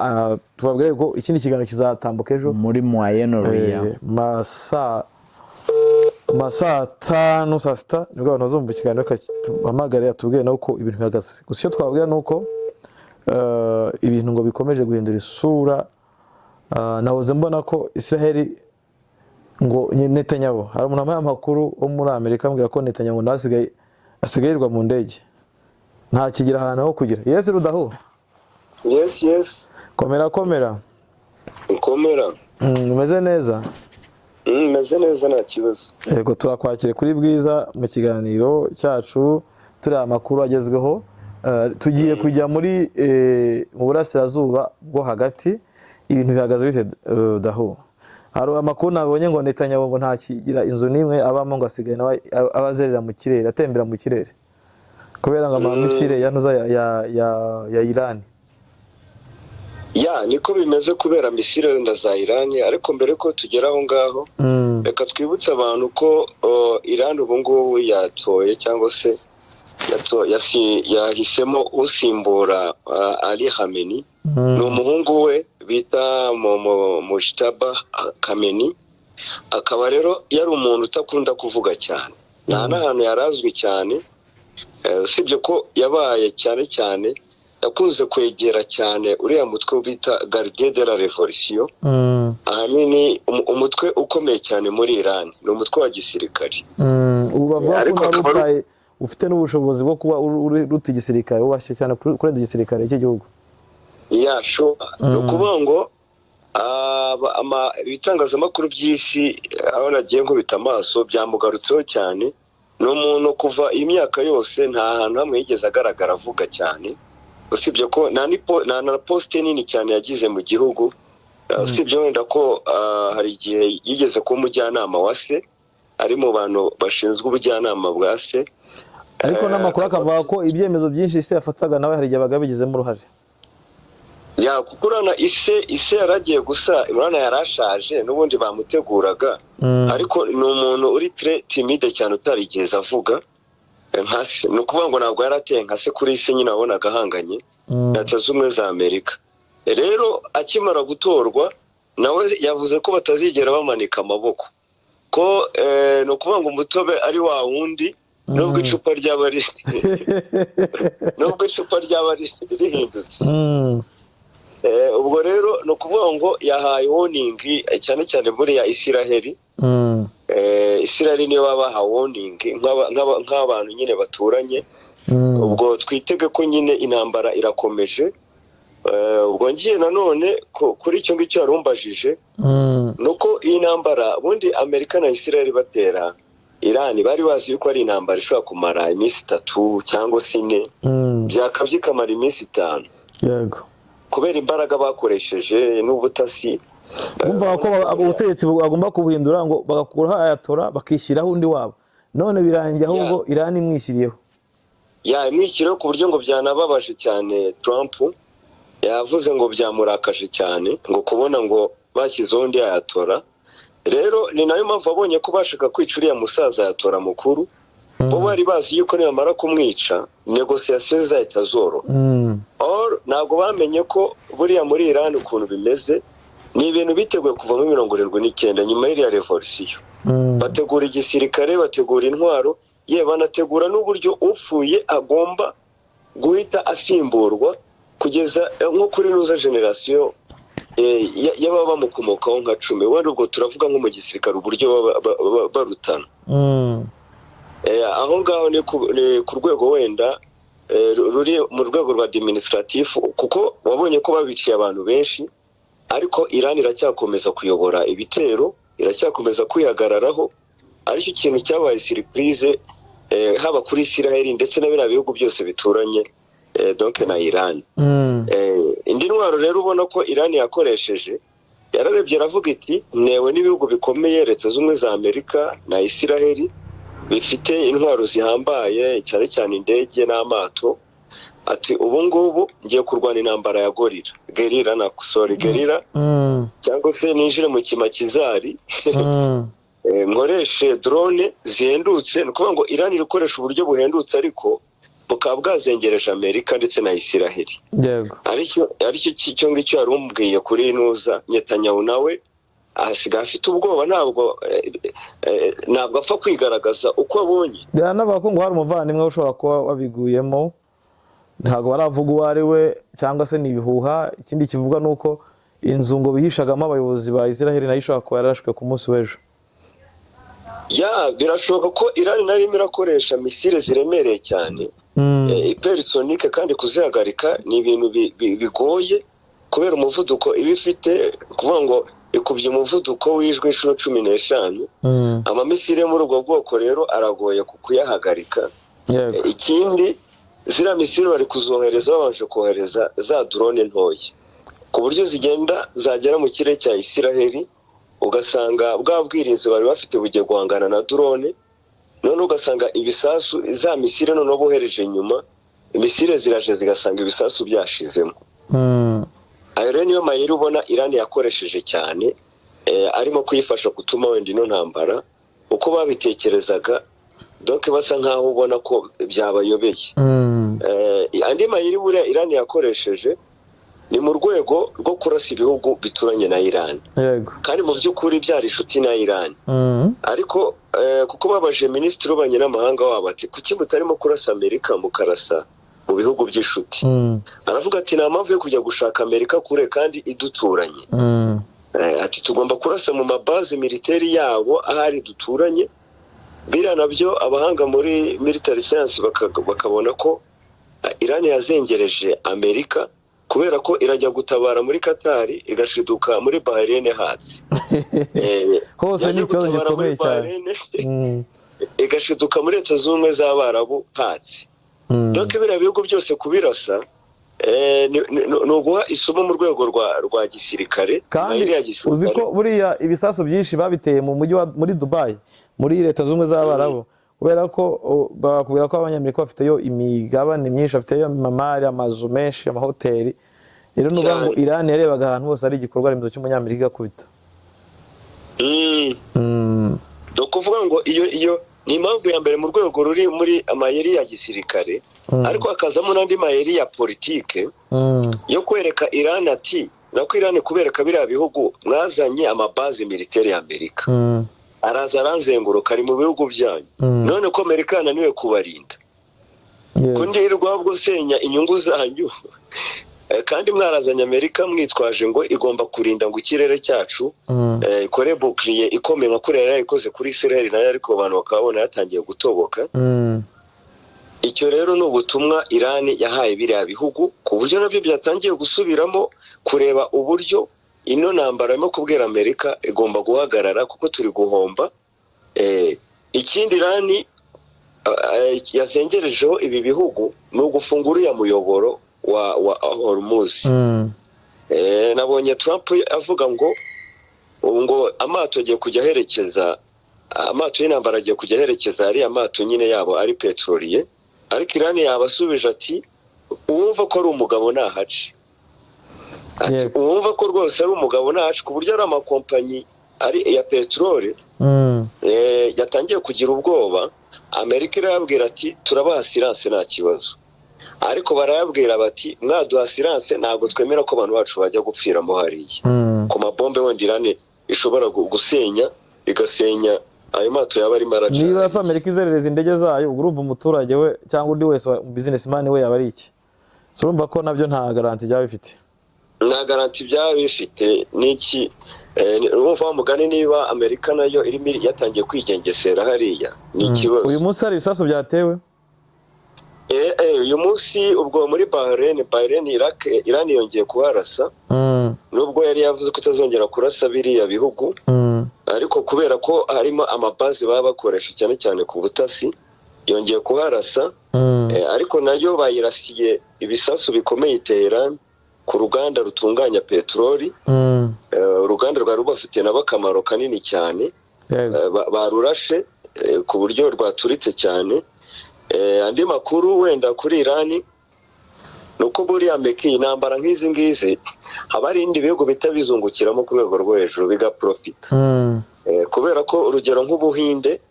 tubabwire ko ikindi kiganiro kizatambuka ejo muri Moyen-Orient masa 5 saa 6 nibwo abantu bazumva ikiganiro. Tuhamagare atubwire nuko ibintu bihagaze. Gusa icyo twabwira nuko ibintu ngo bikomeje guhindura isura. Nahoze mbona ko Israel ngo Netanyahu, hari umuntu amaye amakuru wo muri Amerika ambwira ko Netanyahu asigayirwa mu ndege, nta kigira ahantu ho kugira. Yes Rudahu. Yes komera umeze neza? Meze neza nta kibazo. Yego turakwakire kuri Bwiza mu kiganiro cyacu, turi amakuru agezweho. Tugiye kujya muri mu burasirazuba bwo hagati. Ibintu bihagaze bite Daho? Hari amakuru nabonye ngo Netanyahu ngo nta kigira inzu nimwe abamo, ngo asigaye nawe abazerera mu kirere, atembera mu kirere kubera ngo amamisire yanuza ya Iran. ya niko bimeze kubera misile wenda za Iran, ariko mbere ko tugera aho ngaho reka twibutse abantu ko Iran ubu ngubu yatoye cyangwa se yahisemo usimbura Ali Khamenei. Ni umuhungu we bita Mujtaba Khamenei, akaba rero yari umuntu utakunda kuvuga cyane, nta n'ahantu yarazwi cyane, usibye ko yabaye cyane cyane yakunze kwegera cyane uriya mutwe bita Gardien de la Révolution. Ahanini umutwe ukomeye cyane muri Iran, ni umutwe wa gisirikare. Ubu bavuga ko narupaye ufite n'ubushobozi bwo kuba ruta igisirikare, ubashye cyane kurenza igisirikare cy'igihugu. Yasho ni ukuvuga ngo ibitangazamakuru by'isi aho nagiye nkubita amaso byamugarutseho cyane. Ni umuntu kuva imyaka yose nta hantu hamwe yigeze agaragara avuga cyane, usibye ko nta na poste nini cyane yagize mu gihugu, usibye wenda ko hari igihe yigeze kuba umujyanama wa se, ari mu bantu bashinzwe ubujyanama bwa se. Ariko n'amakuru akavuga ko ibyemezo byinshi se yafataga nawe hari igihe abaga bigizemo uruhare. Ya kukurana ise yaragiye gusa, urana yarashaje n'ubundi bamuteguraga, ariko ni umuntu uri très timide cyane utarigeze avuga nkase. Ni ukuvuga ngo ntabwo yarateye nkase kuri ise, nyine wabonaga ahanganye na Leta Zunze za Amerika. Rero akimara gutorwa nawe yavuze ko batazigera bamanika amaboko, ko ni ukuvuga ngo umutobe ari wa wundi nubwo icupa ryaba rihindutse. Ubwo rero ni ukuvuga ngo yahaye warning cyane cyane muri ya Isiraheli. Isiraheli niyo babaha warning nk'abantu nyine baturanye. Ubwo twitege ko nyine intambara irakomeje. Ubwo ngiye nanone kuri icyo ngicyo yarumbajije, nuko iyi ntambara bundi Amerika na Isiraheli batera Iran bari bazi yuko ari intambara ishobora kumara iminsi 3 cyangwa 4, byakabye kamara iminsi 5. Yego. Kubera imbaraga bakoresheje n'ubutasi, bumva ko ubutegetsi bagomba kubuhindura ngo bagakuraho ayatora bakishyiraho undi wabo, none birangiye ahubwo Iran imwishyiriyeho. Imwishyiriyeho ku buryo ngo byanababaje cyane. Trump yavuze ngo byamurakaje cyane ngo kubona ngo bashyizeho undi ayatora. Rero ni nayo mpamvu abonye ko bashaka kwica uriya musaza ayatora mukuru, bo bari bazi yuko nibamara kumwica negociation zahita zoroha. Ntabwo bamenye ko buriya muri Iran ukuntu bimeze ni ibintu biteguye kuva muri 79 nyuma y'iriya revolution. Bategura igisirikare, bategura intwaro, ye banategura n'uburyo upfuye agomba guhita asimburwa kugeza nko kuri nuza generation y'ababa bamukomokaho nka 10. Wenda ubwo turavuga nko mu gisirikare uburyo barutana. Aho ngaho ni ku rwego wenda ruri mu rwego rwa administratif, kuko wabonye ko babiciye abantu benshi, ariko Iran iracyakomeza kuyobora ibitero, iracyakomeza kwihagararaho. Aricyo kintu cyabaye surprise haba kuri Isiraheli ndetse n'abira bihugu byose bituranye donc na Iran. Indi ntwaro rero ubona ko Iran yakoresheje, yararebye aravuga iti newe n'ibihugu bikomeye Leta Zunze za Amerika na Isiraheli bifite intwaro zihambaye cyane cyane indege n'amato, ati ubu ngubu ngiye kurwana intambara ya gerilla cyangwa se ninjire mu kimakizari nkoreshe drone zihendutse. Ni ukuvuga ngo Iran ikoresha uburyo buhendutse ariko bukaba bwazengereje Amerika ndetse na Isiraheli. Yego. Aricyo cyo ngicyo yarumbwiye kuri Nuza Netanyahu, nawe ahasiga afite ubwoba, ntabwo apfa kwigaragaza uko abonye. Navuga ko ngo hari umuvandimwe ushobora kuba wabiguyemo, ntabwo baravuga uwo ari we cyangwa se nibihuha. Ikindi kivuga nuko inzu ngo bihishagamo abayobozi ba Isiraheli nayo ishobora kuba yarashwe ku munsi w'ejo. Birashoboka ko Iran narimo irakoresha misile ziremereye cyane, hypersonique, kandi kuzihagarika ni ibintu bigoye kubera umuvuduko iba ifite. Kuvuga ngo ikubye umuvuduko w'ijwi inshuro 15. Amamisile muri ubwo bwoko rero aragoye kuyahagarika. Ikindi zira misile bari kuzohereza babanje kohereza za drone ntoya, ku buryo zigenda zagera mu kirere cya Isiraheli, ugasanga bwa bwirinzi bari bafite bugiye guhangana na drone, none ugasanga ibisasu za misile none bohereje nyuma, imisile ziraje zigasanga ibisasu byashizemo. ayo niyo mayeri ubona Iran yakoresheje cyane arimo kuyifasha gutuma wenda ino ntambara uko babitekerezaga donc basa nkaho ubona ko byabayobeye. Andi mayeri buriya Iran yakoresheje ni mu rwego rwo kurasa ibihugu bituranye na Iran, kandi mu by'ukuri byari inshuti na Iran, ariko kuko babaje minisitiri w'ububanyi n'amahanga wabo ati kuki mutarimo kurasa Amerika mukarasa mu bihugu by'inshuti, aravuga ati nta mpamvu yo kujya gushaka Amerika kure kandi iduturanye. Ati tugomba kurasa mu mabaze militeri yabo ahari duturanye. Biriya nabyo abahanga muri military science bakabona ko Iran yazengereje Amerika kubera ko irajya gutabara muri Qatar igashiduka muri Bahrain hatsi. Hose ni ikibazo gikomeye cyane. Igashiduka muri Leta Zunze z'Abarabu hatsi. Donc biriya bihugu byose kubirasa ni uguha isomo mu rwego rwa gisirikare. Kandi uzi ko buriya ibisasu byinshi babiteye mu mujyi muri Dubai muri Leta Zunze z'Abarabu, kubera ko bakubwira ko abanyamerika bafiteyo imigabane myinshi, bafiteyo amamari, amazu menshi, amahoteli. Rero nuvuga ngo Iran yarebaga ahantu hose ari igikorwa remezo cy'umunyamerika igakubita. Do kuvuga ngo iyo ni impamvu ya mbere mu rwego ruri muri amayeri ya gisirikare, ariko akazamo n'andi mayeri ya politike yo kwereka Iran ati nako Iran kubereka biriya bihugu mwazanye amabaze militeri ya Amerika, araza aranzenguruka ari mu bihugu byanyu, none ko Amerika yananiwe kubarinda, kundirwa bwo senya inyungu zanyu, kandi mwarazanye Amerika mwitwaje ngo igomba kurinda ngo ikirere cyacu ikore bouclier ikomeye nka kuriya yarayikoze kuri Israel nayo, ariko abantu bakabona yatangiye gutoboka. Icyo rero ni ubutumwa Iran yahaye biriya bihugu, ku buryo nabyo byatangiye gusubiramo kureba uburyo ino ntambara irimo kubwira Amerika igomba guhagarara kuko turi guhomba. Ikindi Iran yazengerejeho ibi bihugu ni ugufungura uriya muyoboro wa Hormuz. Nabonye Trump avuga ngo amato agiye kujya aherekeza, amato y'intambara agiye kujya aherekeza ari amato nyine yabo ari petroliye, ariko Iran yabasubije ati uwumva ko ari umugabo nahace, ati uwumva ko rwose ari umugabo nahace, ku buryo ari amakompanyi ari ya petrole yatangiye kugira ubwoba. Amerika irababwira ati turabaha assurance nta kibazo, ariko barayabwira bati mwaduha assurance ntabwo twemera ko abantu bacu bajya gupfiramo hariya ku mabombe wenda Iran ishobora gusenya igasenya ayo mato yaba arimo araca. Niba Amerika izerereza indege zayo, urumva umuturage we cyangwa undi wese businessman we yaba ari iki? Urumva ko nabyo nta garanti byaba bifite. Nta garanti byaba bifite n'iki. Urumva mugani niba Amerika nayo irimo yatangiye kwigengesera hariya ni ikibazo. Uyu munsi hari ibisasu byatewe. Uyu munsi ubwo muri Bahrain Iran yongeye kuharasa, nubwo yari yavuze ko itazongera kurasa biriya bihugu, ariko kubera ko harimo amabazi baba bakoresha cyane cyane ku butasi, yongeye kuharasa. Ariko nayo bayirasiye ibisasu bikomeye Tehran ku ruganda rutunganya peteroli. Uruganda rwari rubafite nabo akamaro kanini cyane, barurashe ku buryo rwaturitse cyane. Andi makuru wenda kuri Iran nuko buriya Amerika intambara nk'izi ngizi haba hari indi bihugu bitabizungukiramo ku rwego rwo hejuru bigaprofita, kubera ko urugero nk'Ubuhinde,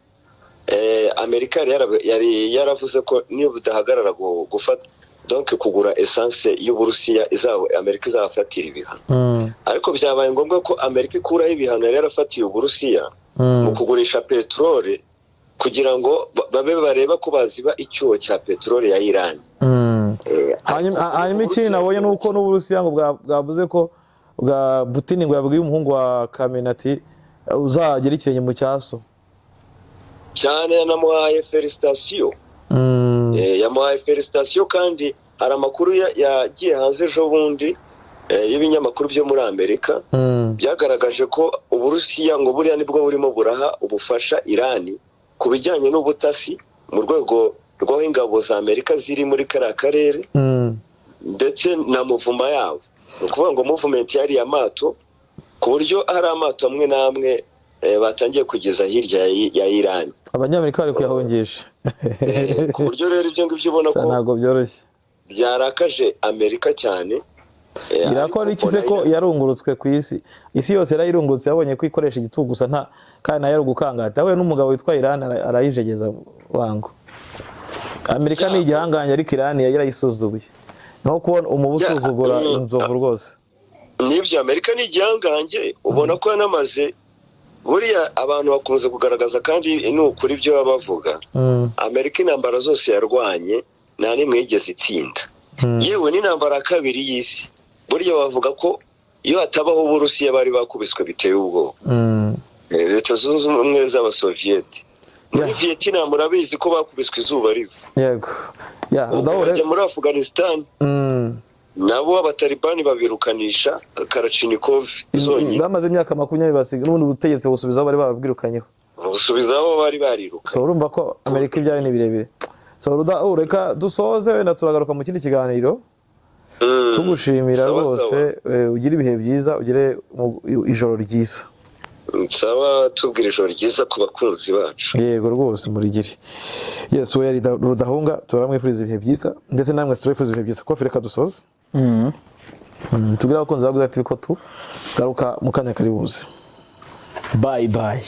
Amerika yari yaravuze ko niba budahagarara gufata donc kugura essence y'Uburusiya Amerika izafatira ibihano, ariko byabaye ngombwa ko Amerika ikuraho ibihano yari yarafatiye Uburusiya mu kugurisha peteroli kugira ngo babe bareba ko baziba icyuho cya peteroli ya Iran. Hanyuma ikindi nabonye nuko n'Uburusiya ngo bwavuze ko bwa Putin ngo yabwiye umuhungu wa Khamenei uzagera ikirenge mu cyaso cyane, yanamuhaye felicitation. Yamuhaye felicitation, kandi hari amakuru yagiye hanze ejo bundi y'ibinyamakuru byo muri Amerika byagaragaje ko Uburusiya ngo buriya nibwo burimo buraha ubufasha Iran ku bijyanye n'ubutasi mu rwego rw'aho ingabo za Amerika ziri muri kariya karere, ndetse na muvuma yabo. Ni ukuvuga ngo movement yari amato, ku buryo hari amato amwe n'amwe batangiye kugeza hirya ya Iran. Abanyamerika bari kuyahungisha. Ku buryo rero ibyo ngibyo ubona ko ntabwo byoroshye, byarakaje Amerika cyane. irakora iki se ko yarungurutswe ku isi yose yarayirungurutse yabonye ko ikoresha igitugu gusa nta kandi nayo ari gukangata we n'umugabo witwa Iran arayijegeza wango Amerika ni igihangange ariko Iran yarayisuzuguye naho kubona umubusuzugura inzovu rwose nibyo Amerika ni igihangange ubona ko yanamaze buriya abantu bakunze kugaragaza kandi ni ukuri ibyo baba bavuga Amerika intambara zose yarwanye nta nimwe yigeze itsinda yewe n'intambara kabiri y'isi buriya bavuga ko iyo hatabaho Uburusiya bari bakubiswe biteye ubwoba leta zunze ubumwe z'Abasoviyeti muri Vietnam murabizi ko bakubiswe izuba riva yego bajya muri Afghanistan nabo abatalibani babirukanisha Kalashnikov zonyine bamaze imyaka 20 basiga n'ubundi butegetsi busubizaho bari babwirukanyeho busubizaho bari bariruka so urumva ko Amerika ibyaye ni birebire so reka dusoze wenda turagaruka mu kindi kiganiro tugushimira rwose ugira ibihe byiza ugire ijoro ryiza nsaba tubwira ijoro ryiza ku bakunzi bacu yego rwose murigire yes we yari Rudahunga turamwifuriza ibihe byiza ndetse namwe turifuriza ibihe byiza ko reka dusoze tugira abakunzi baguze ati ko tu garuka mu kanya kari buze bye bye